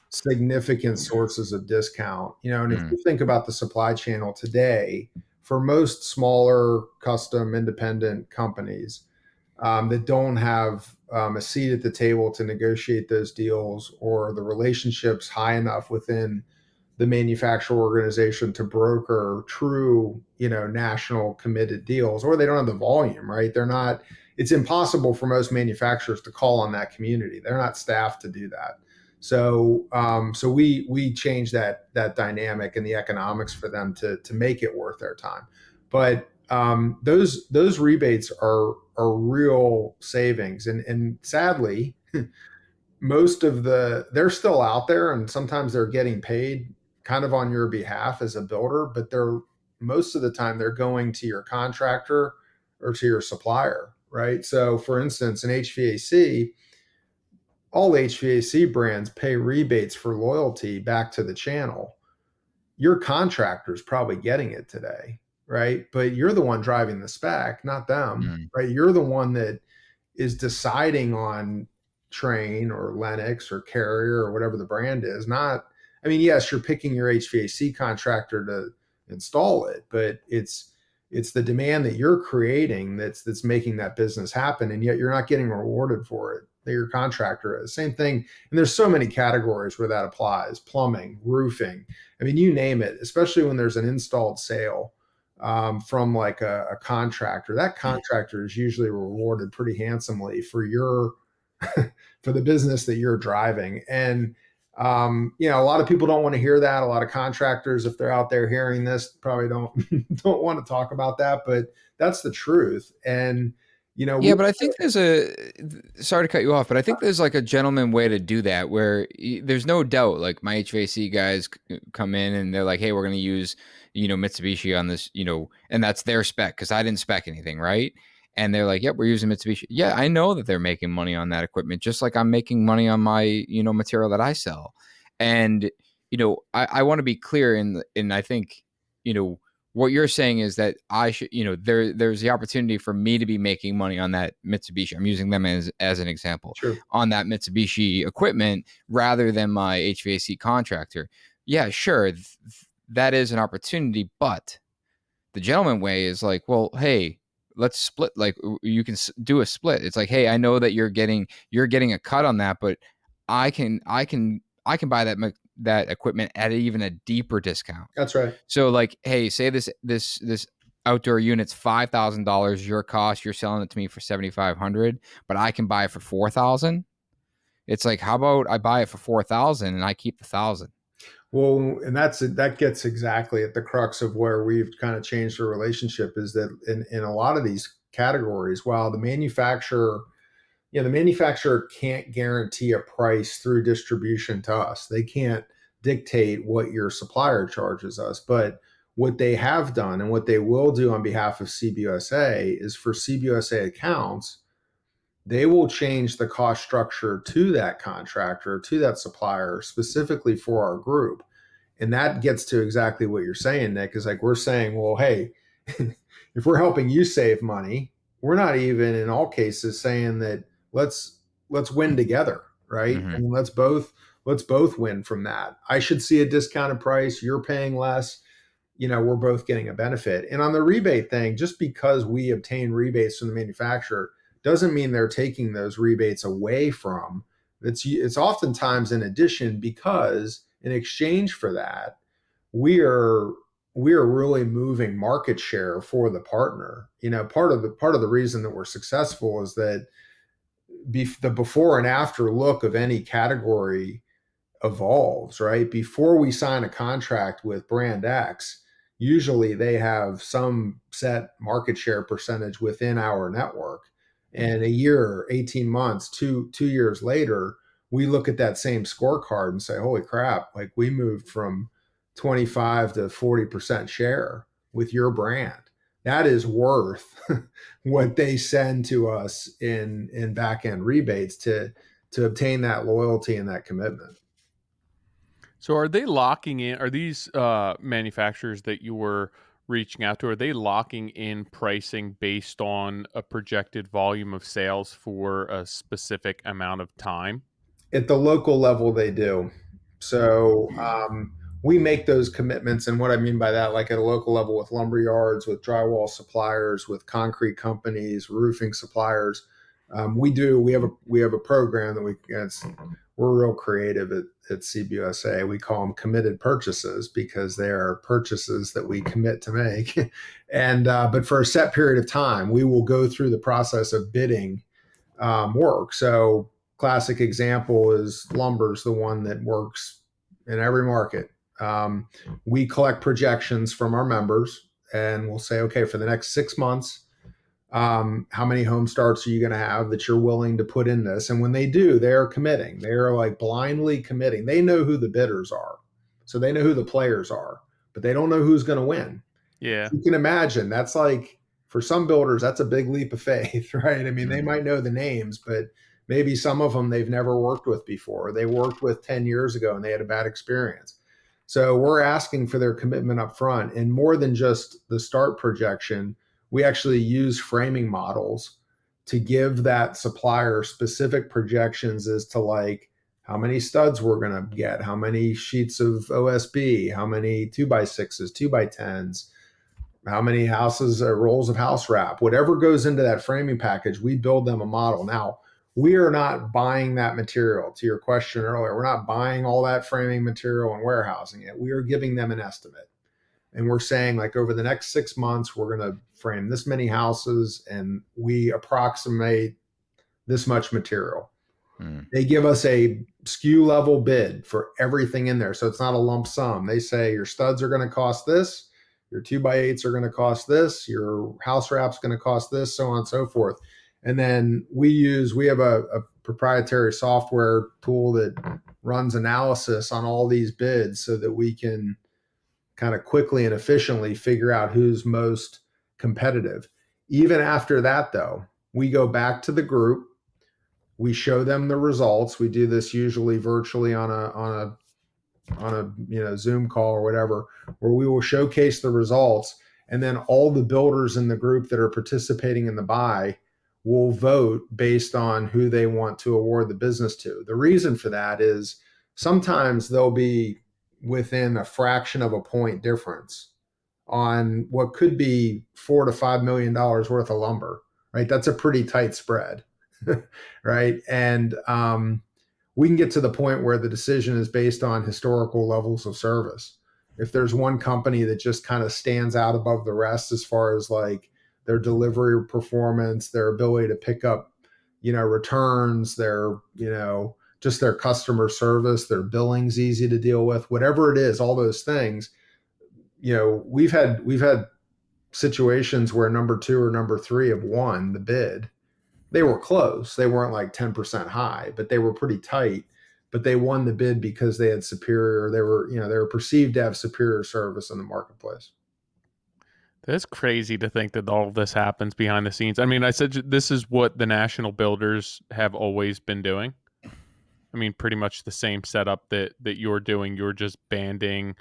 significant sources of discount. And if you think about the supply channel today, for most smaller custom independent companies that don't have a seat at the table to negotiate those deals, or the relationships high enough within the manufacturer organization to broker true, national committed deals, or they don't have the volume, right? It's impossible for most manufacturers to call on that community. They're not staffed to do that. So, we change that dynamic and the economics for them to make it worth their time. But those rebates are real savings, and sadly, they're still out there, and sometimes they're getting paid kind of on your behalf as a builder, but they're most of the time they're going to your contractor or to your supplier, right? So for instance, in HVAC, all HVAC brands pay rebates for loyalty back to the channel. Your contractor's probably getting it today, right? But you're the one driving the spec, not them, Mm. right? You're the one that is deciding on Train or Lennox or Carrier or whatever the brand is. Not, I mean, yes, you're picking your HVAC contractor to install it, but it's the demand that you're creating that's making that business happen, and yet you're not getting rewarded for it. That your contractor is. Same thing, and there's so many categories where that applies: plumbing, roofing. I mean, you name it. Especially when there's an installed sale from like a contractor. That contractor is usually rewarded pretty handsomely for your for the business that you're driving. And a lot of people don't want to hear that. A lot of contractors, if they're out there hearing this, probably don't don't want to talk about that. But that's the truth. And we Yeah, but I think there's sorry to cut you off, but I think there's like a gentleman way to do that where there's no doubt, like my HVAC guys come in and they're like, hey, we're going to use, Mitsubishi on this, and that's their spec because I didn't spec anything, right? And they're like, yep, we're using Mitsubishi. Yeah, I know that they're making money on that equipment, just like I'm making money on my, material that I sell. And, I want to be clear and I think, what you're saying is that I should, there's the opportunity for me to be making money on that Mitsubishi. I'm using them as an example Sure. on that Mitsubishi equipment rather than my HVAC contractor. Yeah, sure. That is an opportunity, but the gentleman way is like, well, hey, let's split. Like you can do a split. It's like, hey, I know that you're getting a cut on that, but I can buy that equipment at even a deeper discount. That's right. So like, hey, say this outdoor unit's $5,000 your cost. You're selling it to me for $7,500, but I can buy it for $4,000. It's like, how about I buy it for $4,000 and I keep the 1,000? Well, and that gets exactly at the crux of where we've kind of changed the relationship is that in a lot of these categories, while the manufacturer can't guarantee a price through distribution to us. They can't dictate what your supplier charges us. But what they have done and what they will do on behalf of CBUSA is for CBUSA accounts, they will change the cost structure to that contractor, to that supplier, specifically for our group. And that gets to exactly what you're saying, Nick, is like we're saying, well, hey, if we're helping you save money, we're not even in all cases saying that let's win together, right? Mm-hmm. And let's both win from that. I should see a discounted price, you're paying less, we're both getting a benefit. And on the rebate thing, just because we obtain rebates from the manufacturer doesn't mean they're taking those rebates away from. It's oftentimes in addition, because in exchange for that, we are really moving market share for the partner. Part of the reason that we're successful is that the before and after look of any category evolves, right? Before we sign a contract with brand X, usually they have some set market share percentage within our network. And a year, 18 months, 2 years later, we look at that same scorecard and say, holy crap, like we moved from 25 to 40% share with your brand. That is worth what they send to us in back end rebates to obtain that loyalty and that commitment. So are they locking in? Are these manufacturers that you were reaching out to? Are they locking in pricing based on a projected volume of sales for a specific amount of time? At the local level, they do. So we make those commitments, and what I mean by that, like at a local level, with lumber yards, with drywall suppliers, with concrete companies, roofing suppliers, we have a program that we're real creative at CBUSA. We call them committed purchases because they are purchases that we commit to make, and but for a set period of time, we will go through the process of bidding work. So classic example is lumber's the one that works in every market. We collect projections from our members and we'll say, okay, for the next 6 months, how many home starts are you going to have that you're willing to put in this? And when they do, they're committing. They're like blindly committing. They know who the bidders are. So they know who the players are, but they don't know who's going to win. Yeah. You can imagine that's like, for some builders, that's a big leap of faith, right? I mean, they Mm, might know the names, but maybe some of them they've never worked with before. They worked with 10 years ago and they had a bad experience. So we're asking for their commitment up front. And more than just the start projection, we actually use framing models to give that supplier specific projections as to like how many studs we're going to get, how many sheets of OSB, how many 2x6s, 2x10s, how many houses or rolls of house wrap, whatever goes into that framing package, we build them a model. Now, we are not buying that material. To your question earlier, we're not buying all that framing material and warehousing it. We are giving them an estimate. And we're saying, like, over the next 6 months, we're going to frame this many houses and we approximate this much material. mm, They give us a SKU level bid for everything in there. So it's not a lump sum. They say your studs are going to cost this, your 2x8s are going to cost this, your house wrap's going to cost this, so on and so forth. And then we have a proprietary software tool that runs analysis on all these bids so that we can kind of quickly and efficiently figure out who's most competitive. Even after that, though, we go back to the group, we show them the results. We do this usually virtually on a Zoom call or whatever, where we will showcase the results, and then all the builders in the group that are participating in the buy will vote based on who they want to award the business to. The reason for that is sometimes they'll be within a fraction of a point difference on what could be $4 to $5 million worth of lumber, right? That's a pretty tight spread, right? And we can get to the point where the decision is based on historical levels of service. If there's one company that just kind of stands out above the rest as far as like their delivery performance, their ability to pick up, returns, just their customer service, their billing's easy to deal with, whatever it is, all those things, we've had situations where number two or number three have won the bid. They were close. They weren't like 10% high, but they were pretty tight. But they won the bid because they had superior, they were perceived to have superior service in the marketplace. That's crazy to think that all of this happens behind the scenes. I mean, I said this is what the national builders have always been doing. I mean, pretty much the same setup that you're doing. You're just banding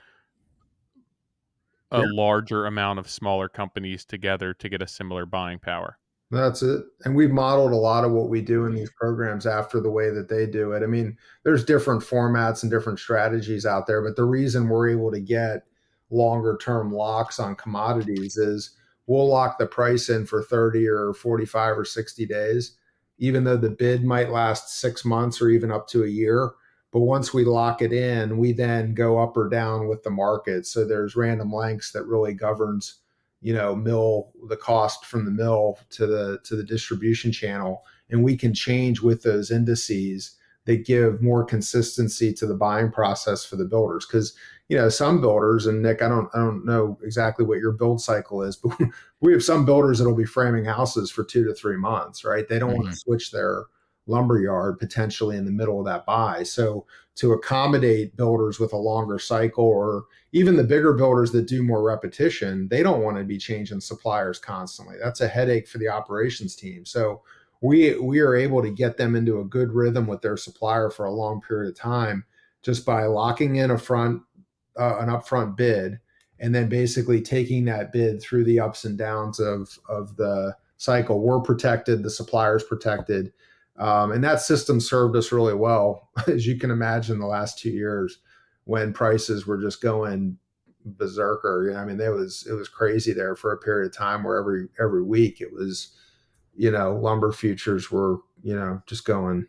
a Yeah. larger amount of smaller companies together to get a similar buying power. That's it. And we've modeled a lot of what we do in these programs after the way that they do it. I mean, there's different formats and different strategies out there, but the reason we're able to get longer term locks on commodities is we'll lock the price in for 30 or 45 or 60 days, even though the bid might last 6 months or even up to a year. But once we lock it in, we then go up or down with the market. So there's random lengths that really governs mill the cost from the mill to the distribution channel, and we can change with those indices that give more consistency to the buying process for the builders. Because some builders, and Nick, I don't know exactly what your build cycle is, but we have some builders that'll be framing houses for 2 to 3 months, right? They don't want mhm, to switch their lumber yard potentially in the middle of that buy. So to accommodate builders with a longer cycle, or even the bigger builders that do more repetition, they don't want to be changing suppliers constantly. That's a headache for the operations team. So we are able to get them into a good rhythm with their supplier for a long period of time just by locking in an upfront bid, and then basically taking that bid through the ups and downs of the cycle. We're protected, the supplier's protected, and that system served us really well, as you can imagine, the last 2 years when prices were just going berserker. I mean, it was crazy there for a period of time where every week it was, lumber futures were, just going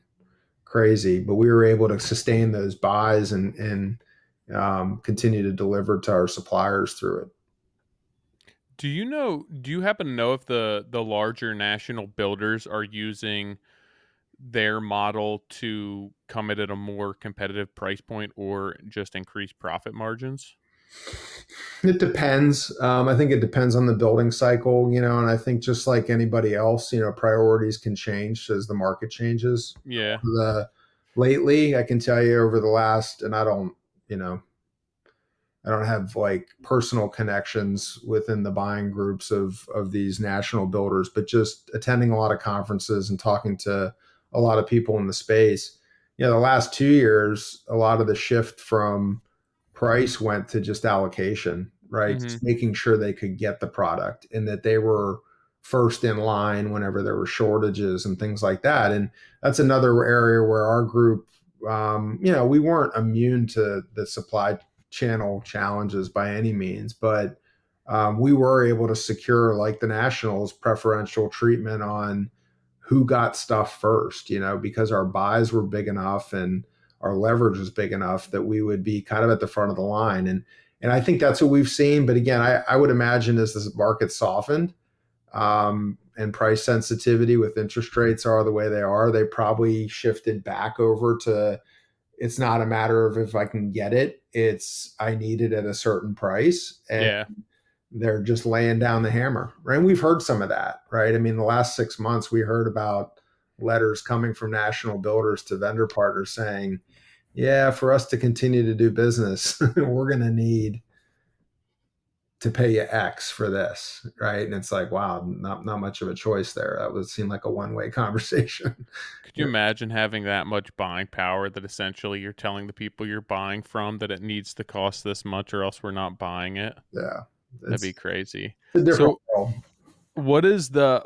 crazy. But we were able to sustain those buys and continue to deliver to our suppliers through it. Do you happen to know if the larger national builders are using their model to come in at a more competitive price point or just increase profit margins? It depends. I think it depends on the building cycle, and I think just like anybody else, priorities can change as the market changes. Yeah. The Lately, I can tell you over the last, and I don't, you know, I don't have like personal connections within the buying groups of these national builders, but just attending a lot of conferences and talking to a lot of people in the space. The last 2 years, a lot of the shift from price went to just allocation, right? Hmm. Just making sure they could get the product and that they were first in line whenever there were shortages and things like that. And that's another area where our group, we weren't immune to the supply channel challenges by any means, but we were able to secure, like the Nationals, preferential treatment on who got stuff first, because our buys were big enough and our leverage was big enough that we would be kind of at the front of the line. And I think that's what we've seen. But again, I would imagine as this market softened, and price sensitivity with interest rates are the way they are, they probably shifted back over to, it's not a matter of if I can get it, it's I need it at a certain price. And Yeah. they're just laying down the hammer, right? And we've heard some of that, right? I mean, the last 6 months, we heard about letters coming from national builders to vendor partners saying, yeah, for us to continue to do business, we're going to need to pay you X for this, right? And it's like, wow, not much of a choice there. That would seem like a one-way conversation. Could you imagine having that much buying power that essentially you're telling the people you're buying from that it needs to cost this much or else we're not buying it? Yeah, That'd be it's crazy. a different So world. what did the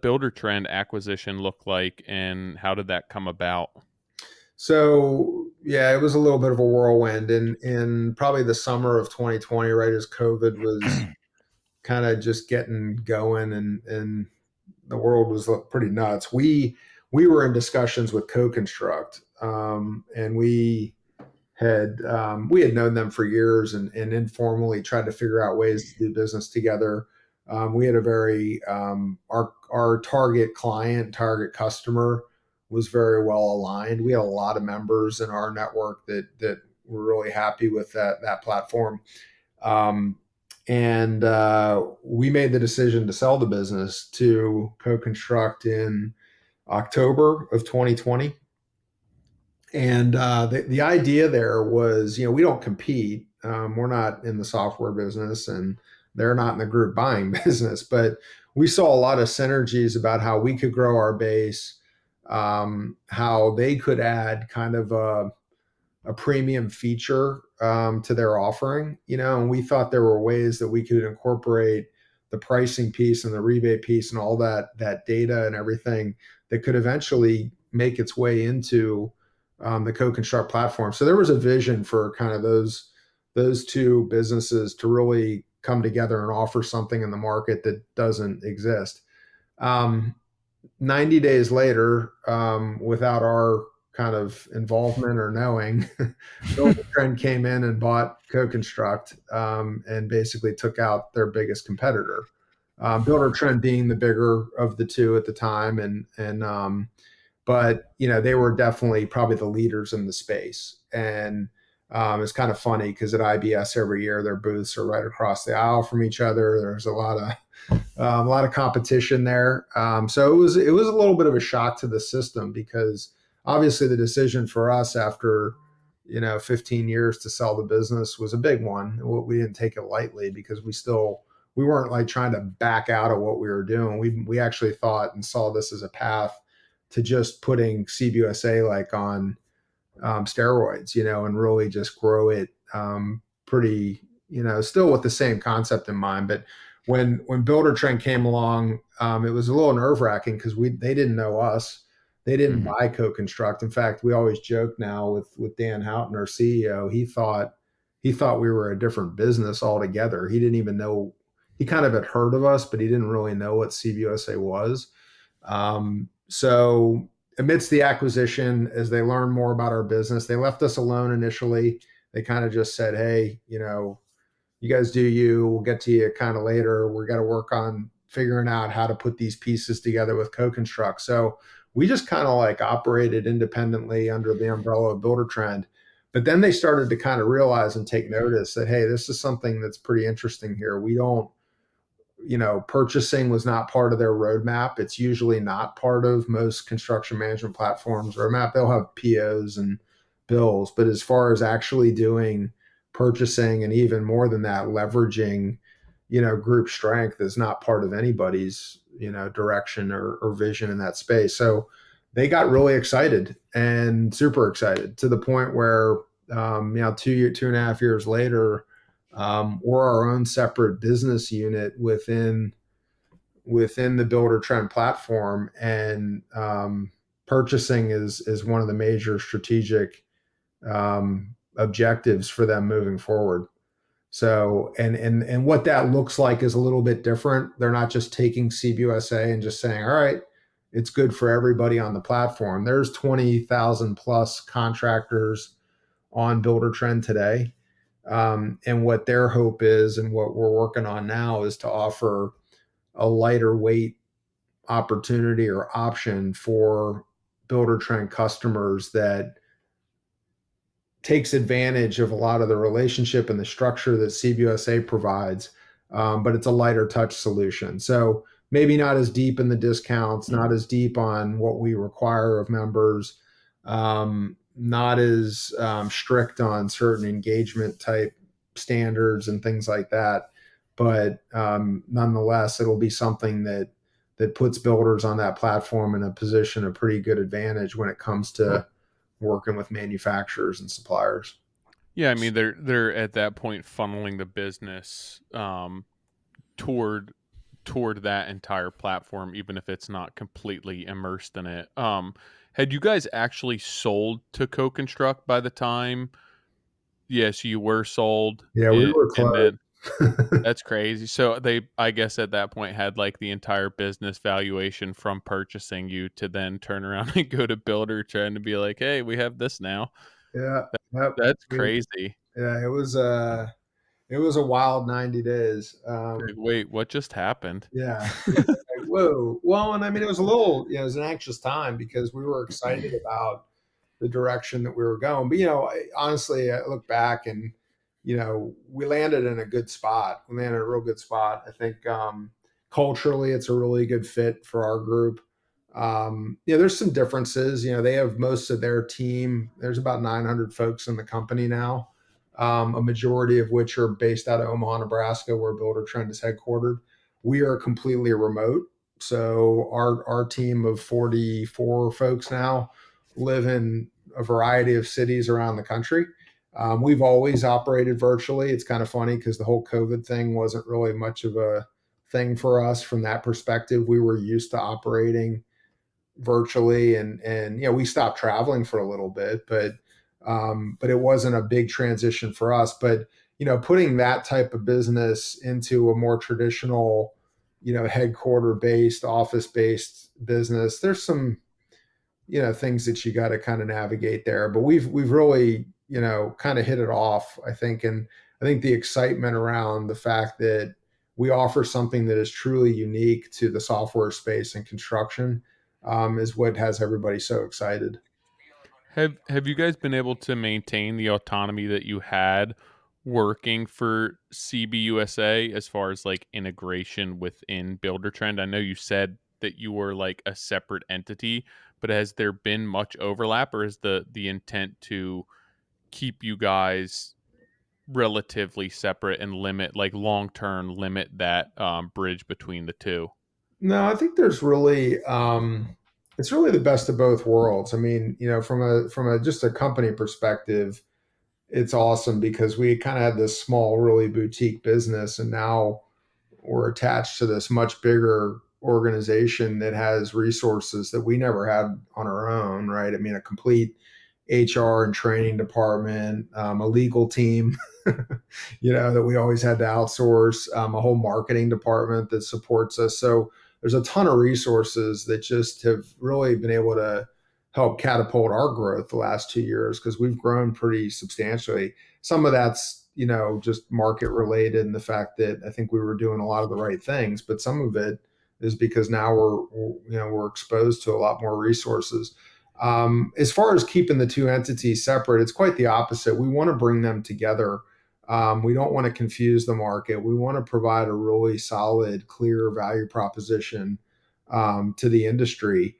Buildertrend acquisition look like and how did that come about? So yeah, it was a little bit of a whirlwind in probably the summer of 2020, right as COVID was kind of just getting going and the world was pretty nuts. We were in discussions with Co-Construct, and we had known them for years and informally tried to figure out ways to do business together. We had a very our target client, target customer was very well aligned. We had a lot of members in our network that were really happy with that platform. Um, and we made the decision to sell the business to Co-Construct in October of 2020. And the idea there was, we don't compete. We're not in the software business, and they're not in the group buying business. But we saw a lot of synergies about how we could grow our base, how they could add kind of a premium feature to their offering, and we thought there were ways that we could incorporate the pricing piece and the rebate piece and all that data and everything that could eventually make its way into the Co-Construct platform. So there was a vision for kind of those two businesses to really come together and offer something in the market that doesn't exist. 90 days later, without our kind of involvement or knowing, Buildertrend came in and bought Co-Construct, and basically took out their biggest competitor. Buildertrend being the bigger of the two at the time, and but they were definitely probably the leaders in the space. And it's kind of funny because at IBS every year their booths are right across the aisle from each other. There's a lot of competition there. So it was a little bit of a shock to the system because obviously the decision for us after 15 years to sell the business was a big one. We didn't take it lightly because we weren't like trying to back out of what we were doing. We actually thought and saw this as a path to just putting CBUSA like on steroids, and really just grow it pretty, still with the same concept in mind. But when Buildertrend came along, it was a little nerve wracking because they didn't know us. They didn't Mhm. buy Co-Construct. In fact, we always joke now with Dan Houghton, our CEO. He thought we were a different business altogether. He didn't even know. He kind of had heard of us, but he didn't really know what CBUSA was. So amidst the acquisition, as they learned more about our business, they left us alone initially. They kind of just said, hey, you guys do you. We'll get to you kind of later. We're got to work on figuring out how to put these pieces together with Co-Construct. So we just kind of like operated independently under the umbrella of Buildertrend. But then they started to kind of realize and take notice that, hey, this is something that's pretty interesting here. We don't, purchasing was not part of their roadmap. It's usually not part of most construction management platforms roadmap. They'll have POs and bills, but as far as actually doing purchasing, and even more than that, leveraging, group strength is not part of anybody's, direction or vision in that space. So they got really excited and super excited to the point where, 2.5 years later, we're our own separate business unit within the Buildertrend platform, and purchasing is one of the major strategic objectives for them moving forward. So, and what that looks like is a little bit different. They're not just taking CBUSA and just saying, all right, it's good for everybody on the platform. There's 20,000 plus contractors on Buildertrend today. And what their hope is, and what we're working on now, is to offer a lighter weight opportunity or option for Buildertrend customers that takes advantage of a lot of the relationship and the structure that CBUSA provides, but it's a lighter touch solution. So maybe not as deep in the discounts, not as deep on what we require of members, not as strict on certain engagement type standards and things like that. But nonetheless, it'll be something that puts builders on that platform in a position of pretty good advantage when it comes to working with manufacturers and suppliers. Yeah, I mean they're at that point funneling the business toward that entire platform, even if it's not completely immersed in it. Had you guys actually sold to Co-Construct by the time? Yes, you were sold. Yeah, we were And close. then that's crazy. So they, I guess, at that point had like the entire business valuation from purchasing you to then turn around and go to Builder trying to be like, hey, we have this now. Yeah, yep. That's I mean, crazy. yeah, it was a wild 90 days. Like, wait, what just happened? Yeah, yeah. Like, whoa. Well, and I mean, it was a little, it was an anxious time because we were excited about the direction that we were going. But honestly, I look back and we landed in a good spot. We landed in a real good spot. I think culturally, it's a really good fit for our group. There's some differences. They have most of their team. There's about 900 folks in the company now, a majority of which are based out of Omaha, Nebraska, where Buildertrend is headquartered. We are completely remote. So our team of 44 folks now live in a variety of cities around the country. We've always operated virtually. It's kind of funny because the whole COVID thing wasn't really much of a thing for us from that perspective. We were used to operating virtually, and we stopped traveling for a little bit, but it wasn't a big transition for us. But putting that type of business into a more traditional, headquarter based, office based business, there's some things that you got to kind of navigate there. But we've really kind of hit it off, I think. And I think the excitement around the fact that we offer something that is truly unique to the software space and construction is what has everybody so excited. Have you guys been able to maintain the autonomy that you had working for CBUSA as far as like integration within Buildertrend? I know you said that you were like a separate entity, but has there been much overlap, or is the intent to keep you guys relatively separate and limit, like long term, limit that bridge between the two? No, I think there's really it's really the best of both worlds. I mean, from a just a company perspective, it's awesome because we kind of had this small, really boutique business, and now we're attached to this much bigger organization that has resources that we never had on our own, right? I mean, a complete HR and training department, a legal team, that we always had to outsource, a whole marketing department that supports us. So there's a ton of resources that just have really been able to help catapult our growth the last 2 years because we've grown pretty substantially. Some of that's, just market related and the fact that I think we were doing a lot of the right things, but some of it is because now we're exposed to a lot more resources. As far as keeping the two entities separate, it's quite the opposite. We want to bring them together. We don't want to confuse the market. We want to provide a really solid, clear value proposition to the industry.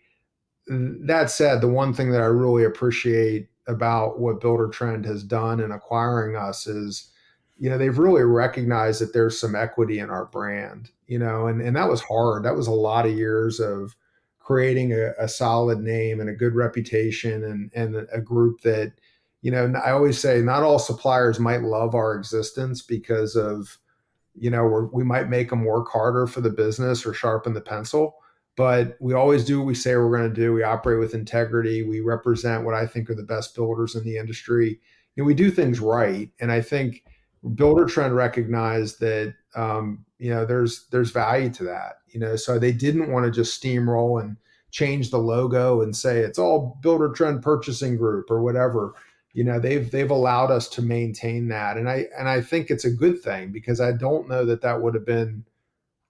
That said, the one thing that I really appreciate about what Buildertrend has done in acquiring us is, they've really recognized that there's some equity in our brand, and that was hard. That was a lot of years of creating a solid name and a good reputation, and a group that, I always say not all suppliers might love our existence because of, we might make them work harder for the business or sharpen the pencil, but we always do what we say we're going to do. We operate with integrity. We represent what I think are the best builders in the industry, and we do things right. And I think Buildertrend recognized that, there's value to that. So they didn't want to just steamroll and change the logo and say it's all Buildertrend Purchasing Group or whatever. They've allowed us to maintain that, and I think it's a good thing, because I don't know that that would have been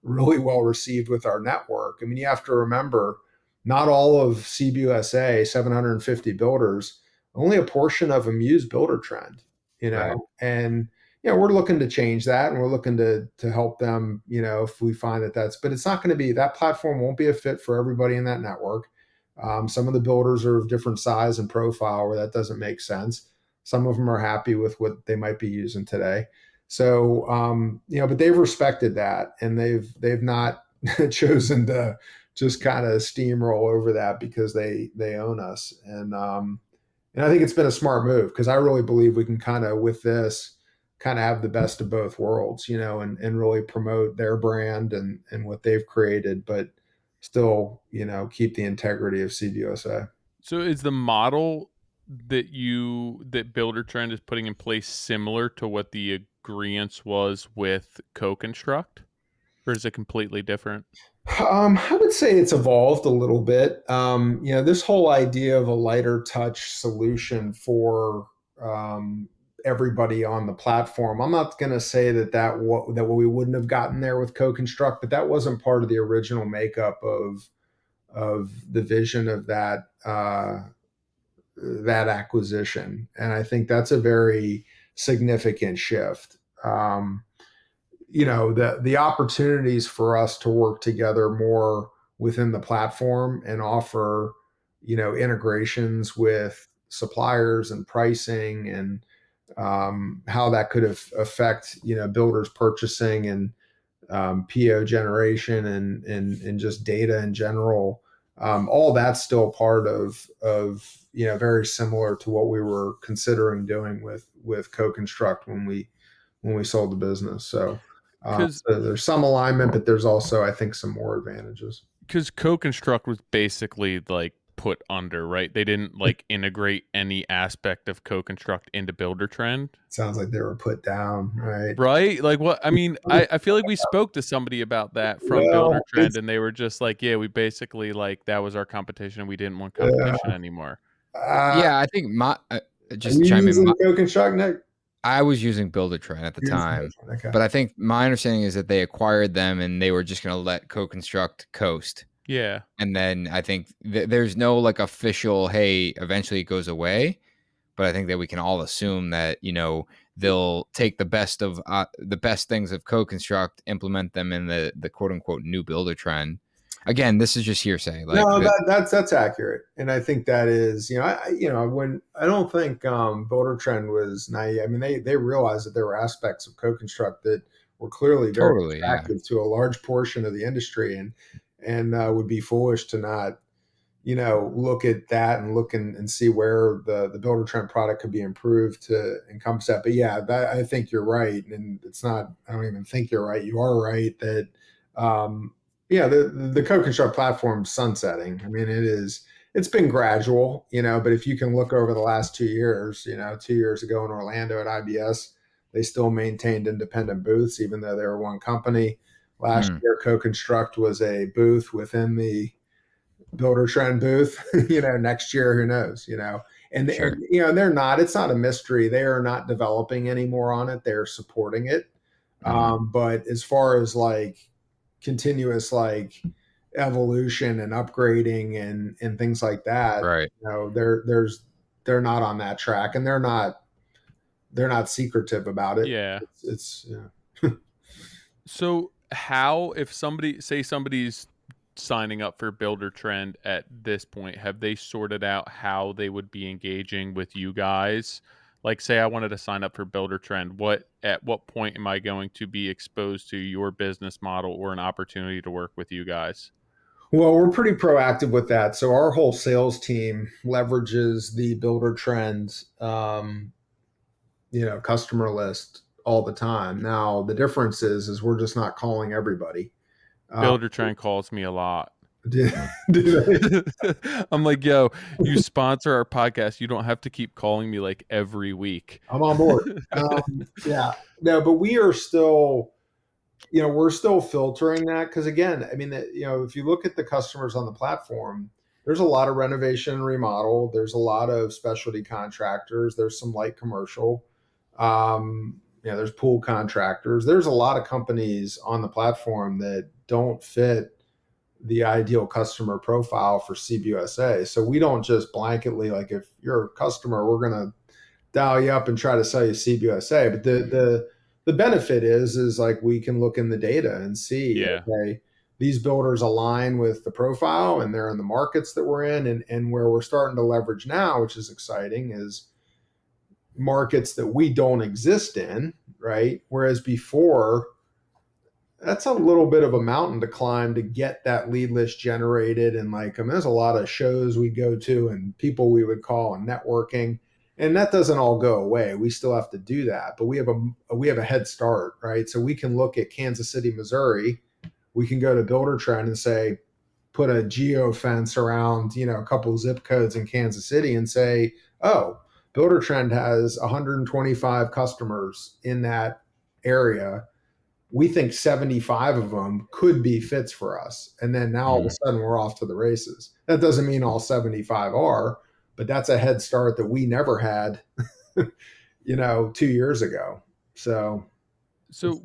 really well received with our network. I mean, you have to remember, not all of CBUSA, 750 builders, only a portion of them use Buildertrend, Right. and we're looking to change that, and we're looking to help them, if we find that but it's not going to be, that platform won't be a fit for everybody in that network. Some of the builders are of different size and profile where that doesn't make sense. Some of them are happy with what they might be using today. So, but they've respected that, and they've not chosen to just kind of steamroll over that because they own us. And I think it's been a smart move, because I really believe we can kind of, with this, kind of have the best of both worlds, and really promote their brand and what they've created, but still, keep the integrity of CBUSA. So is the model that Buildertrend is putting in place similar to what the agreement was with Co-Construct, or is it completely different? I would say it's evolved a little bit. This whole idea of a lighter touch solution for, everybody on the platform. I'm not going to say that we wouldn't have gotten there with Co-Construct, but that wasn't part of the original makeup of the vision of that acquisition, and I think that's a very significant shift. The opportunities for us to work together more within the platform and offer, integrations with suppliers and pricing, and how that could affect, builders purchasing, and PO generation, and just data in general. All that's still part of very similar to what we were considering doing with Co-Construct when we sold the business. Because So there's some alignment, but there's also, I think, some more advantages. Co-Construct was basically like put under, right? They didn't like integrate any aspect of Co-Construct into Buildertrend. Sounds like they were put down, right? Right? Like what I mean, I feel like we spoke to somebody about that from Well, Buildertrend and they were just like, yeah, we basically like that was our competition and we didn't want yeah. competition anymore. Yeah, I think Are just you chime in. using Co-Construct, Nick? I was using Buildertrend at the You're using time, Buildertrend, okay. but I think my understanding is that they acquired them and they were just going to let Co-Construct coast. Yeah. And then I think there's no like official, hey, eventually it goes away. But I think that we can all assume that, they'll take the best things of Co-Construct, implement them in the quote unquote new Buildertrend. Again, this is just hearsay. Like No, that, that's accurate, and I think that is, when I don't think Buildertrend was naive. I mean, they realized that there were aspects of Co-Construct that were clearly very totally, yeah. attractive to a large portion of the industry, and would be foolish to not, look at that and look and see where the Buildertrend product could be improved to encompass that. But yeah, I think you're right, and it's not. I don't even think you're right. You are right that. Yeah, the Co-Construct platform sunsetting. I mean, it's been gradual, but if you can look over the last 2 years, 2 years ago in Orlando at IBS, they still maintained independent booths, even though they were one company. Last Hmm, year, Co-Construct was a booth within the Buildertrend booth. Next year, who knows? And sure. they're not. It's not a mystery. They are not developing anymore on it. They're supporting it. Hmm, But as far as like continuous like evolution and upgrading and things like that, right. they're not on that track, and they're not secretive about it. Yeah. It's So how if somebody's signing up for Buildertrend at this point, have they sorted out how they would be engaging with you guys? Like, say I wanted to sign up for Buildertrend, at what point am I going to be exposed to your business model or an opportunity to work with you guys? Well, we're pretty proactive with that. So our whole sales team leverages the Builder Trends, customer list all the time. Now the difference is we're just not calling everybody. Uh, Buildertrend calls me a lot. do, do they? I'm like, yo, you sponsor our podcast. You don't have to keep calling me like every week. I'm on board. Yeah, no, but we are still, we're still filtering that because again, I mean, if you look at the customers on the platform, there's a lot of renovation and remodel. There's a lot of specialty contractors. There's some light commercial. There's pool contractors. There's a lot of companies on the platform that don't fit the ideal customer profile for CBUSA. So we don't just blanketly like if you're a customer, we're going to dial you up and try to sell you CBUSA. But the benefit is like we can look in the data and see, Yeah. okay, these builders align with the profile and they're in the markets that we're in, and where we're starting to leverage now, which is exciting, is markets that we don't exist in, right? Whereas before, that's a little bit of a mountain to climb to get that lead list generated. And like, I mean, there's a lot of shows we go to and people we would call and networking, and that doesn't all go away. We still have to do that, but we have a head start, right? So we can look at Kansas City, Missouri. We can go to Buildertrend and say, put a geo fence around, a couple of zip codes in Kansas City and say, oh, Buildertrend has 125 customers in that area. We think 75 of them could be fits for us. And then now all of a sudden we're off to the races. That doesn't mean all 75 are, but that's a head start that we never had, 2 years ago. So is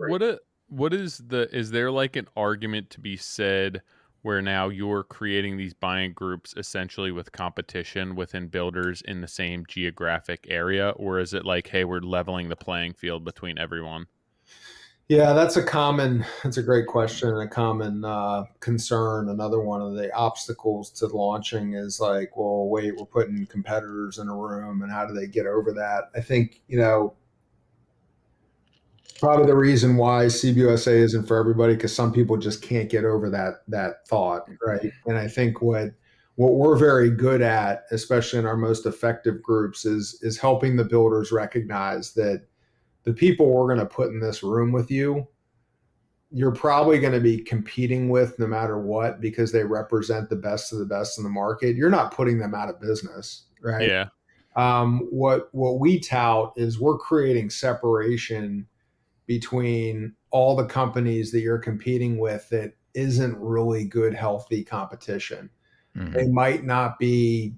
there like an argument to be said where now you're creating these buying groups essentially with competition within builders in the same geographic area, or is it like, hey, we're leveling the playing field between everyone? yeah, that's a great question and a common concern. Another one of the obstacles to launching is like, well, wait, we're putting competitors in a room, and how do they get over that? I think, probably the reason why CBUSA isn't for everybody because some people just can't get over that thought, right? And I think what we're very good at, especially in our most effective groups, is helping the builders recognize that the people we're going to put in this room with you, you're probably going to be competing with no matter what because they represent the best of the best in the market. You're not putting them out of business, right? Yeah. What we tout is we're creating separation between all the companies that you're competing with that isn't really good, healthy competition. They might not be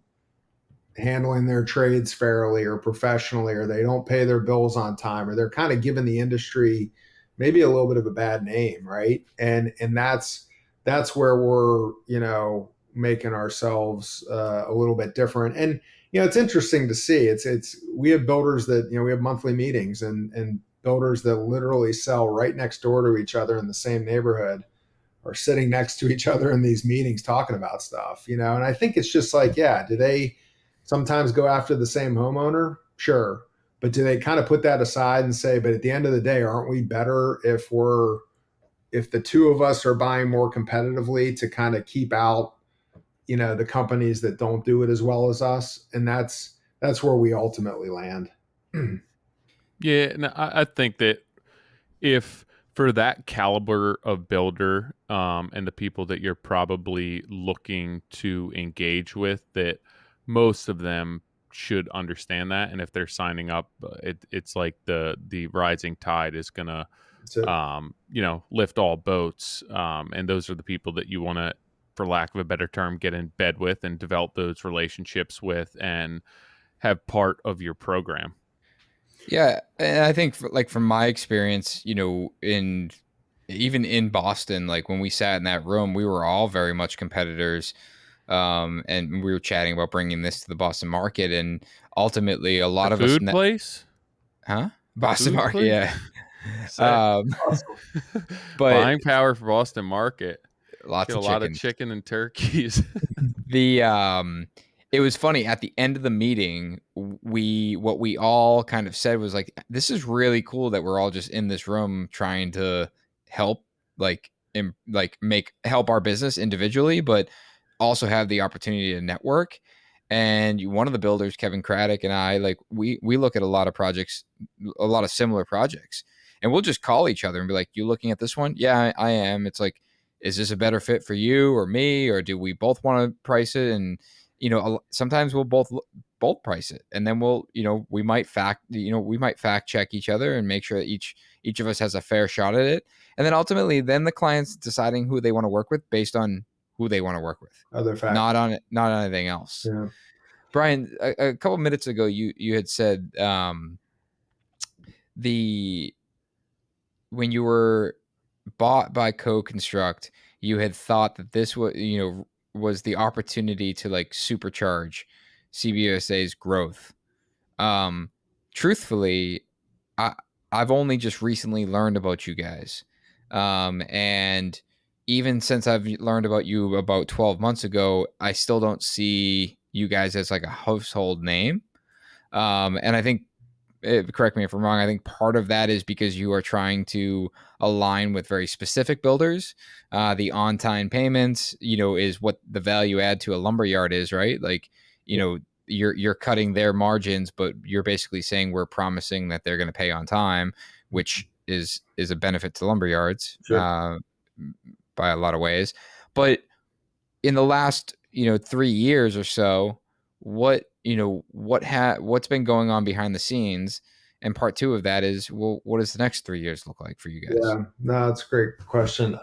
handling their trades fairly or professionally, or they don't pay their bills on time, or they're kind of giving the industry maybe a little bit of a bad name, right? And that's where we're making ourselves a little bit different. And it's interesting to see. It's we have builders that we have monthly meetings, and builders that literally sell right next door to each other in the same neighborhood are sitting next to each other in these meetings talking about stuff, and I think it's just like, yeah, do they sometimes go after the same homeowner? Sure. But do they kind of put that aside and say, but at the end of the day, aren't we better if the two of us are buying more competitively to kind of keep out, the companies that don't do it as well as us? And that's where we ultimately land. Yeah, and I think that if for that caliber of builder, and the people that you're probably looking to engage with, that most of them should understand that, and if they're signing up, it's like the rising tide is gonna So lift all boats, and those are the people that you want to, for lack of a better term, get in bed with and develop those relationships with and have part of your program. Yeah, and I think from my experience, in even in Boston, like when we sat in that room, we were all very much competitors, and we were chatting about bringing this to the Boston market, and ultimately, a The lot of us, food place? The Boston food market, place? yeah. Say. um, but Buying power for Boston market. lots Get a of lot of chickens. chicken and turkeys. The It was funny at the end of the meeting, what we all kind of said was like, this is really cool that we're all just in this room trying to help, like make help our business individually, but also have the opportunity to network. And one of the builders, Kevin Craddock, and I, like, we look at a lot of projects, a lot of similar projects, and we'll just call each other and be like, you looking at this one? Yeah, I am. It's like, is this a better fit for you or me, or do we both want to price it? And sometimes we'll both price it, and then we might fact check each other and make sure that each of us has a fair shot at it. And then ultimately, then the client's deciding who they want to work with based on who they want to work with, Other factors. not on anything else. Yeah. Brian, a couple minutes ago, you had said the when you were bought by Co-Construct, you had thought that this was the opportunity to like supercharge CBUSA's growth. Truthfully, I I've only just recently learned about you guys, and even since I've learned about you about 12 months ago, I still don't see you guys as like a household name. And I think, correct me if I'm wrong, I think part of that is because you are trying to align with very specific builders. The on-time payments, is what the value add to a lumberyard is, right? Like, you're cutting their margins, but you're basically saying we're promising that they're going to pay on time, which is a benefit to lumberyards Sure. by a lot of ways. But in the last 3 years or so, what's been going on behind the scenes? And part two of that is, well, what does the next 3 years look like for you guys? Yeah, no, that's a great question.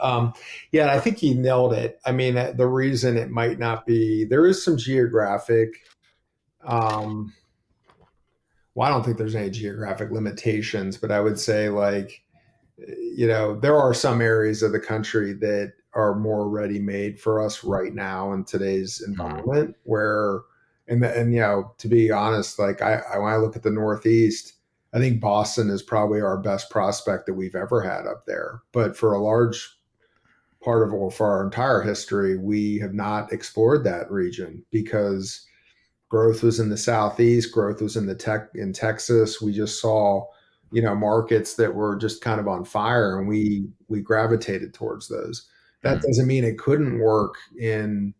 Yeah, I think you nailed it. I mean, the reason it might not be, there is some geographic, um, well, I don't think there's any geographic limitations, but I would say like, there are some areas of the country that are more ready made for us right now in today's Mm, environment where, and to be honest, like when I look at the Northeast, I think Boston is probably our best prospect that we've ever had up there. But for a large part of, well, for our entire history, we have not explored that region because growth was in the Southeast, growth was in Texas. We just saw, markets that were just kind of on fire, and we gravitated towards those. That mm, doesn't mean it couldn't work in,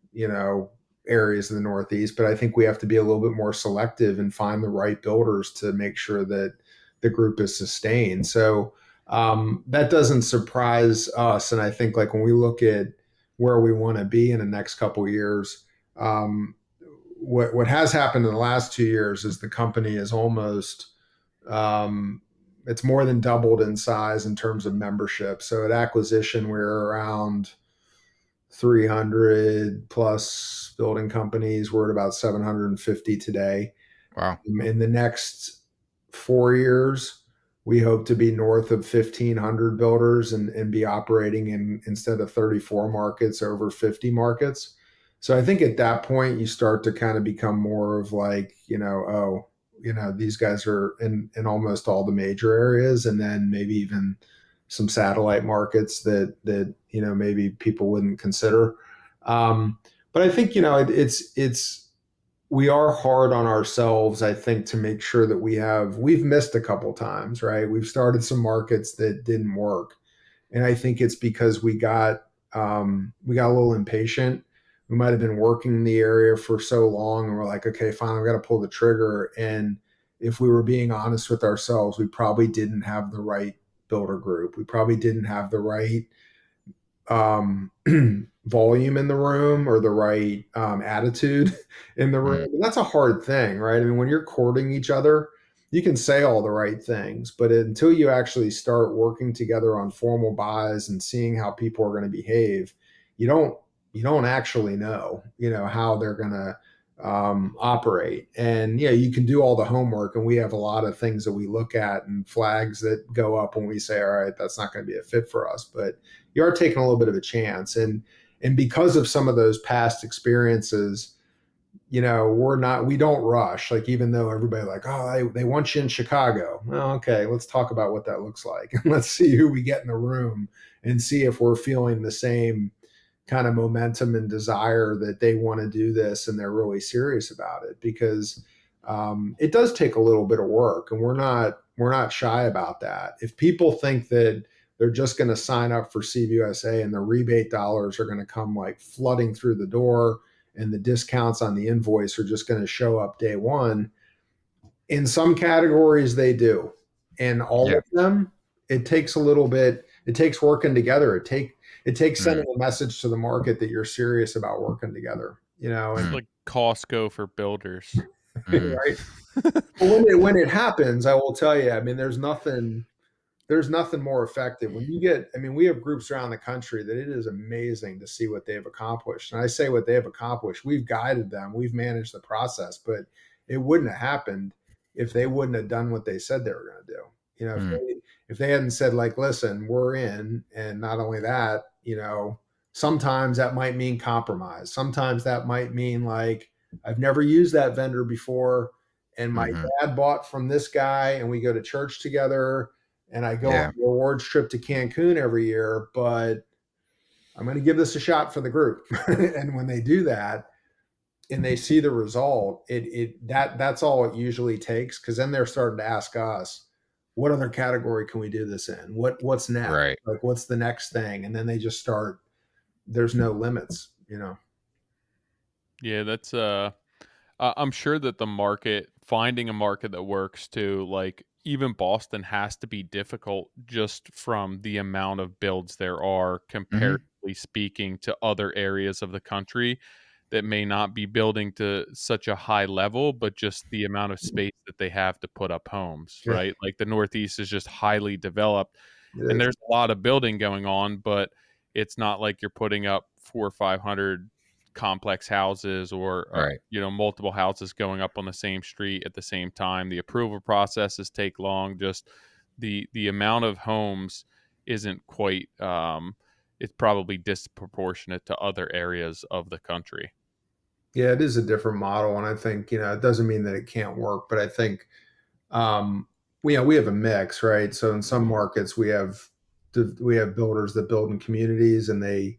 areas of the Northeast, but I think we have to be a little bit more selective and find the right builders to make sure that the group is sustained. So that doesn't surprise us. And I think like when we look at where we want to be in the next couple of years, um, what has happened in the last 2 years is the company is almost um, it's more than doubled in size in terms of membership. So at acquisition, we're around 300 plus building companies. We're at about 750 today. wow. In the next 4 years, we hope to be north of 1,500 builders and be operating in, instead of 34 markets, over 50 markets. So I think at that point, you start to kind of become more of like, these guys are in almost all the major areas, and then maybe even some satellite markets that maybe people wouldn't consider. But I think it's we are hard on ourselves, I think, to make sure that we've missed a couple times, right? We've started some markets that didn't work. And I think it's because we got a little impatient. We might have been working in the area for so long, and we're like, okay, fine, we got to pull the trigger. And if we were being honest with ourselves, we probably didn't have the right builder group. We probably didn't have the right um, volume in the room, or the right attitude in the room. Mm, And that's a hard thing, right? I mean, when you're courting each other, you can say all the right things, but until you actually start working together on formal buys and seeing how people are going to behave, you don't you don't actually know, how they're going to operate. And yeah, you can do all the homework, and we have a lot of things that we look at and flags that go up when we say, all right, that's not going to be a fit for us. But you are taking a little bit of a chance, and because of some of those past experiences, we don't rush. Like, even though everybody like, oh, they want you in Chicago. Well, okay, let's talk about what that looks like. And let's see who we get in the room and see if we're feeling the same kind of momentum and desire that they want to do this and they're really serious about it, because it does take a little bit of work, and we're not shy about that. If people think that they're just going to sign up for CBUSA and the rebate dollars are going to come like flooding through the door and the discounts on the invoice are just going to show up day one, in some categories they do. In all Yeah. of them, it takes a little bit, it takes working together. It takes sending Mm. a message to the market that you're serious about working together, It's and Mm. like Costco for builders. Mm. right. But when it happens, I will tell you, I mean, there's nothing more effective when you get, I mean, we have groups around the country that it is amazing to see what they've accomplished. And I say what they've accomplished, we've guided them, we've managed the process, but it wouldn't have happened if they wouldn't have done what they said they were going to do. If Mm. they hadn't said like, listen, we're in, and not only that, sometimes that might mean compromise. Sometimes that might mean like, I've never used that vendor before, and my Mhm. dad bought from this guy, and we go to church together, and I go on Yeah. a rewards trip to Cancun every year, but I'm going to give this a shot for the group. And when they do that and they see the result, that's all it usually takes, because then they're starting to ask us, what other category can we do this in? What's next? Right. Like, what's the next thing? And then they just start. There's no limits. Yeah, that's I'm sure that the market, finding a market that works too, like even Boston has to be difficult just from the amount of builds there are Mhm. comparatively speaking to other areas of the country that may not be building to such a high level, but just the amount of space that they have to put up homes, Yeah, right? Like the Northeast is just highly developed it and is. there's a lot of building going on, but it's not like you're putting up 400 or 500 complex houses or Right. multiple houses going up on the same street at the same time. The approval processes take long. Just the amount of homes isn't quite it's probably disproportionate to other areas of the country. Yeah, it is a different model, and I think it doesn't mean that it can't work, but I think we have a mix, right? So in some markets we have builders that build in communities, and they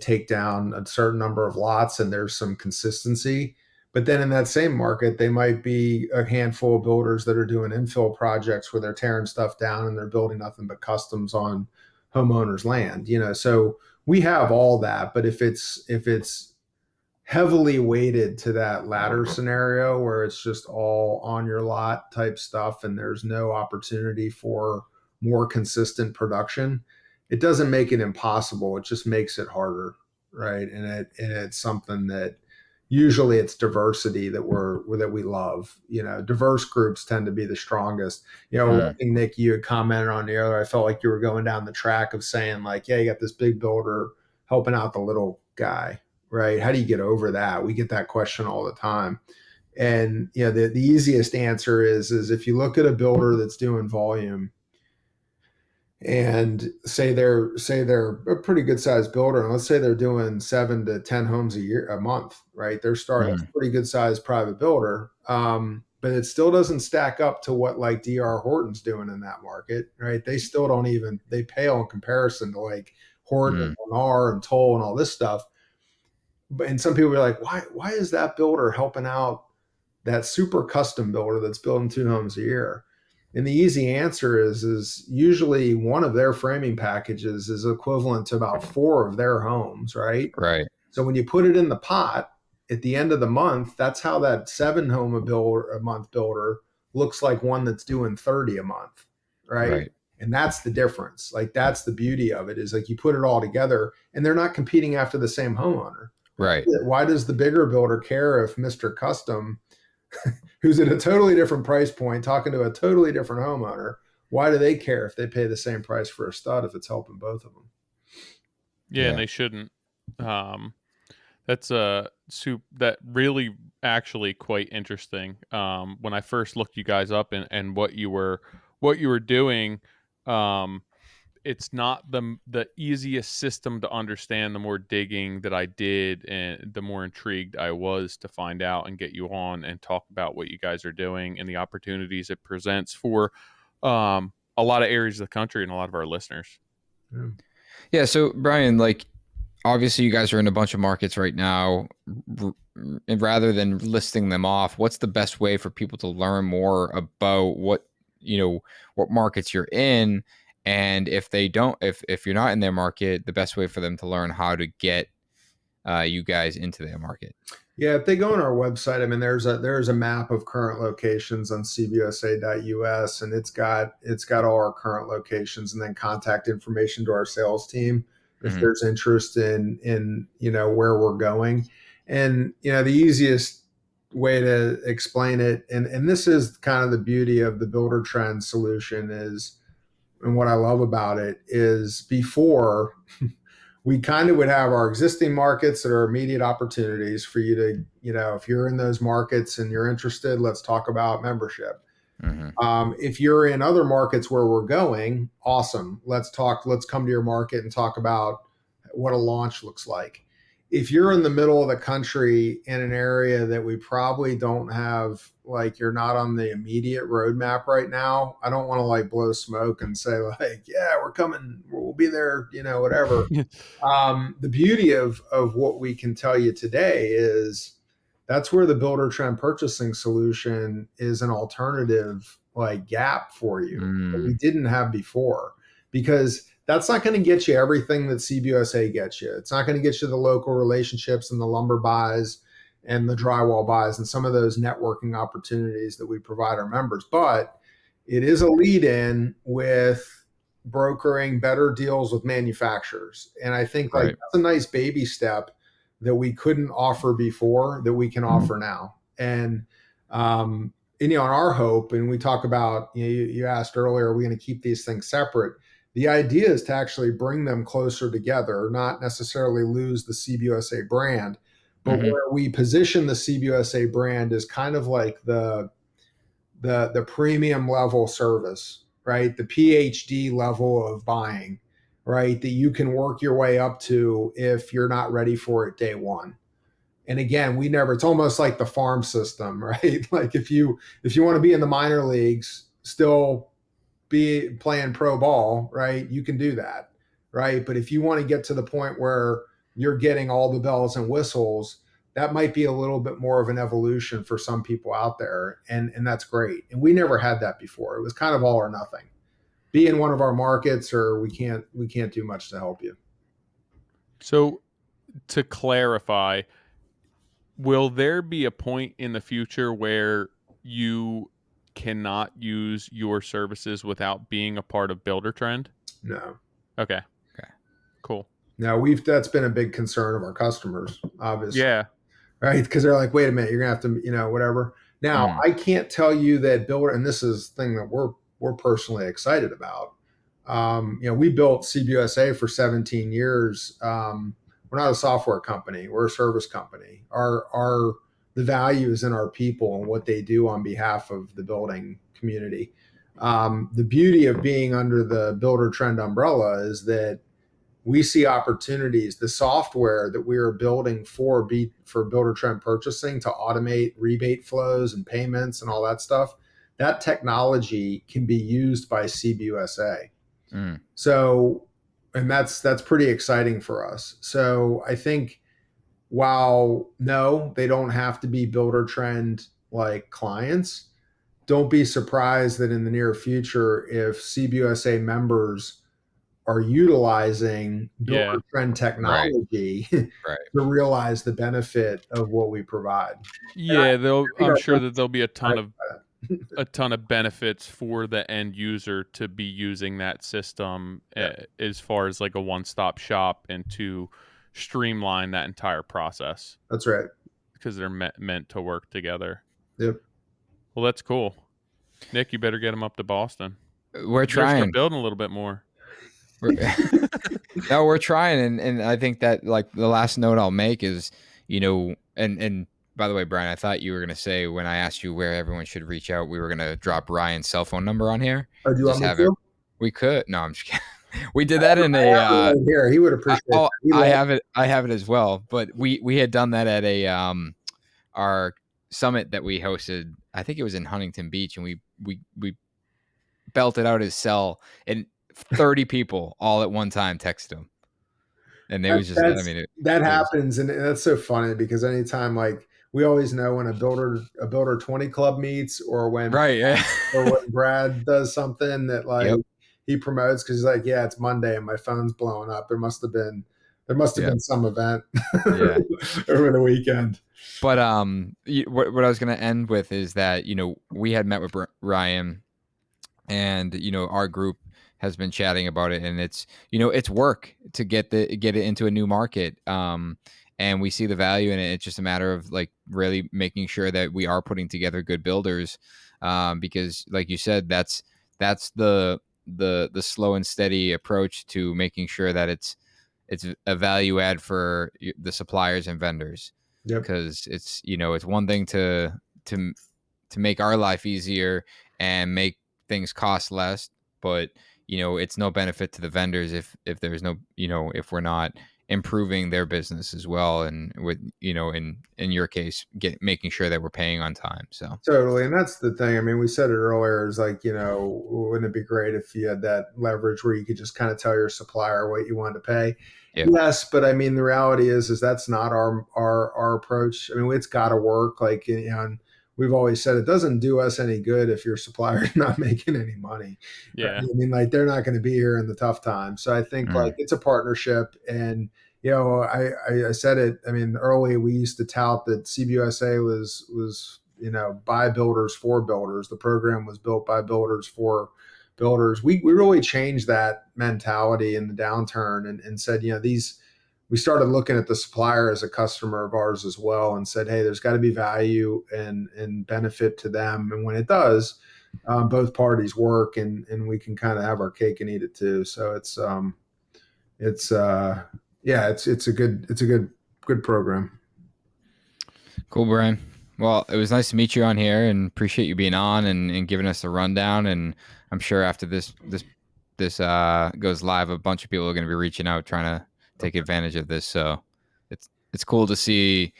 take down a certain number of lots, and there's some consistency. But then in that same market, they might be a handful of builders that are doing infill projects where they're tearing stuff down and they're building nothing but customs on homeowners' land. So we have all that, but if it's heavily weighted to that latter scenario where it's just all on your lot type stuff and there's no opportunity for more consistent production, it doesn't make it impossible. It just makes it harder, right? And it's something that usually it's diversity that we love. Diverse groups tend to be the strongest. One Mm. thing, Nick, you had commented on the other, I felt like you were going down the track of saying like, yeah, you got this big builder helping out the little guy, right? How do you get over that? We get that question all the time. And the easiest answer is if you look at a builder that's doing volume, and say they're a pretty good sized builder, and let's say they're doing 7 to 10 homes a month, right? That's Mhm. a pretty good sized private builder. But it still doesn't stack up to what like DR Horton's doing in that market, right? They still don't even, they pale in comparison to like Horton Mm. and Lennar and Toll and all this stuff. And some people are like, why is that builder helping out that super custom builder that's building 2 homes a year? And the easy answer is usually one of their framing packages is equivalent to about 4 of their homes, right? Right. So when you put it in the pot at the end of the month, that's how that 7 home a month builder looks like one that's doing 30 a month, right? Right. And that's the difference. Like, that's the beauty of it, is like you put it all together and they're not competing after the same homeowner. Right. Why does the bigger builder care if Mr. Custom, who's at a totally different price point, talking to a totally different homeowner, why do they care if they pay the same price for a stud if it's helping both of them? Yeah, and Yeah. they shouldn't. Um, that's that really actually quite interesting. When I first looked you guys up and what you were doing, um, it's not the easiest system to understand. The more digging that I did, and the more intrigued I was to find out and get you on and talk about what you guys are doing and the opportunities it presents for a lot of areas of the country and a lot of our listeners. Yeah. Yeah. So Brian, like, obviously you guys are in a bunch of markets right now. And rather than listing them off, what's the best way for people to learn more about what markets you're in? And if they don't, if you're not in their market, the best way for them to learn how to get you guys into their market. Yeah, if they go on our website, I mean, there's a map of current locations on cbusa.us, and it's got all our current locations, and then contact information to our sales team if Mm-hmm. there's interest in where we're going. And the easiest way to explain it, and this is kind of the beauty of the Buildertrend solution is, and what I love about it is before we kind of would have our existing markets that are immediate opportunities for you to, if you're in those markets and you're interested, let's talk about membership. Mm-hmm. If you're in other markets where we're going, awesome. Let's come to your market and talk about what a launch looks like. If you're in the middle of the country in an area that we probably don't have, like you're not on the immediate roadmap right now, I don't want to like blow smoke and say like, yeah, we're coming, we'll be there, whatever. The beauty of what we can tell you today is that's where the Buildertrend purchasing solution is an alternative like gap for you that we Mm. didn't have before, because that's not going to get you everything that CBUSA gets you. It's not going to get you the local relationships and the lumber buys and the drywall buys and some of those networking opportunities that we provide our members, but it is a lead in with brokering better deals with manufacturers. And I think like Right. that's a nice baby step that we couldn't offer before that we can offer now. And on our hope, and we talk about, you asked earlier, are we going to keep these things separate? The idea is to actually bring them closer together, not necessarily lose the CBUSA brand, but Mm-hmm. where we position the CBUSA brand is kind of like the premium level service, right? The PhD level of buying, right? That you can work your way up to if you're not ready for it day one. And again, it's almost like the farm system, right? Like if you want to be in the minor leagues, still be playing pro ball, right? You can do that, right? But if you want to get to the point where you're getting all the bells and whistles, that might be a little bit more of an evolution for some people out there, and that's great. And we never had that before. It was kind of all or nothing. Be in one of our markets, or we can't do much to help you. So to clarify, will there be a point in the future where you cannot use your services without being a part of Buildertrend? No, Okay, Okay. cool. no, that's been a big concern of our customers, obviously, Yeah, right? Because they're like, wait a minute, you're gonna have to, whatever. Now, Mm-hmm. I can't tell you that Builder, and this is the thing that we're personally excited about. We built CBUSA for 17 years. We're not a software company; we're a service company. Our the value is in our people and what they do on behalf of the building community. The beauty of being under the Buildertrend umbrella is that we see opportunities. The software that we are building for Buildertrend purchasing to automate rebate flows and payments and all that stuff, that technology can be used by CBUSA. Mm. So, and that's pretty exciting for us. So I think while no, they don't have to be Buildertrend like clients, don't be surprised that in the near future, if CBUSA members are utilizing yeah, builder trend Right. technology Right. to realize the benefit of what we provide. And yeah. I think I'm our sure that customers there'll be are excited by a ton of benefits for the end user to be using that system, that. as far as like a one-stop shop and to streamline that entire process That's right. because they're meant to work together. Yep. Well, that's cool. Nick, you better get them up to Boston. We're You better start trying. building a little bit more. We're, no, we're trying, and I think that like the last note I'll make is, and by the way, Brian, I thought you were gonna say when I asked you where everyone should reach out, we were gonna drop Ryan's cell phone number on here. Oh, do you want Just me have it. to? We could. No, I'm just kidding. We did that in I a. have it right here. He would appreciate that. He I loves have it. I have it as well. But we had done that at a our summit that we hosted. I think it was in Huntington Beach, and we belted out his cell, and 30 people all at one time texted him. And it was just, I mean, That it was happens, and that's so funny because anytime, like, we always know when a builder 20 club meets, right. Yeah. or when Brad does something that, like, Yep. he promotes because he's like, yeah, it's Monday and my phone's blowing up. There must have been Yep. some event Yeah. over the weekend. But what I was going to end with is that, we had met with Ryan, and our group has been chatting about it, and it's work to get it into a new market, and we see the value in it. It's just a matter of, like, really making sure that we are putting together good builders, because, like you said, that's the slow and steady approach to making sure that it's a value add for the suppliers and vendors, Yep. because it's one thing to to make our life easier and make things cost less, but it's no benefit to the vendors if there's no, if we're not improving their business as well, and with, in your case, making sure that we're paying on time. So Totally. And that's the thing. I mean, we said it earlier, is like, wouldn't it be great if you had that leverage where you could just kind of tell your supplier what you want to pay? yeah. Yes, but I mean, the reality is that's not our approach. I mean, it's got to work. Like, and we've always said it doesn't do us any good if your supplier's not making any money. Right? Yeah. I mean, like, they're not going to be here in the tough times. So I think, like, Mm. it's a partnership. And I said it. I mean, early we used to tout that CBUSA was by builders for builders. The program was built by builders for builders. We really changed that mentality in the downturn, and said, we started looking at the supplier as a customer of ours as well, and said, hey, there's got to be value and benefit to them. And when it does, both parties work, and we can kind of have our cake and eat it too. So it's yeah, it's a good program. Cool, Brian. Well, it was nice to meet you on here, and appreciate you being on and giving us a rundown. And I'm sure after this goes live, a bunch of people are going to be reaching out trying to take advantage of this. So it's cool to see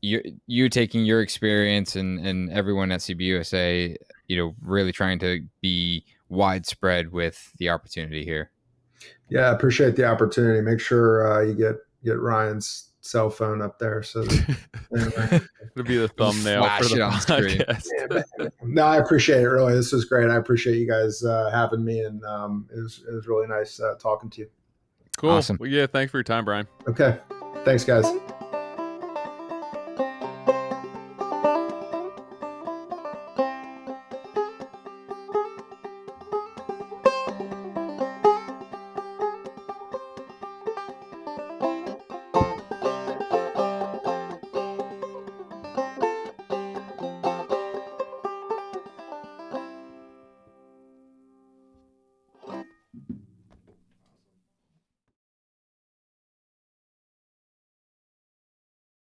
you taking your experience, and everyone at CBUSA, really trying to be widespread with the opportunity here. Yeah, I appreciate the opportunity. Make sure you get Ryan's cell phone up there so that It'll be the thumbnail for Flash the it on screen. podcast. no, I appreciate it. Really, this was great. I appreciate you guys having me, and it was really nice talking to you. Cool. Awesome. Well, yeah, thanks for your time, Brian. Okay, thanks, guys.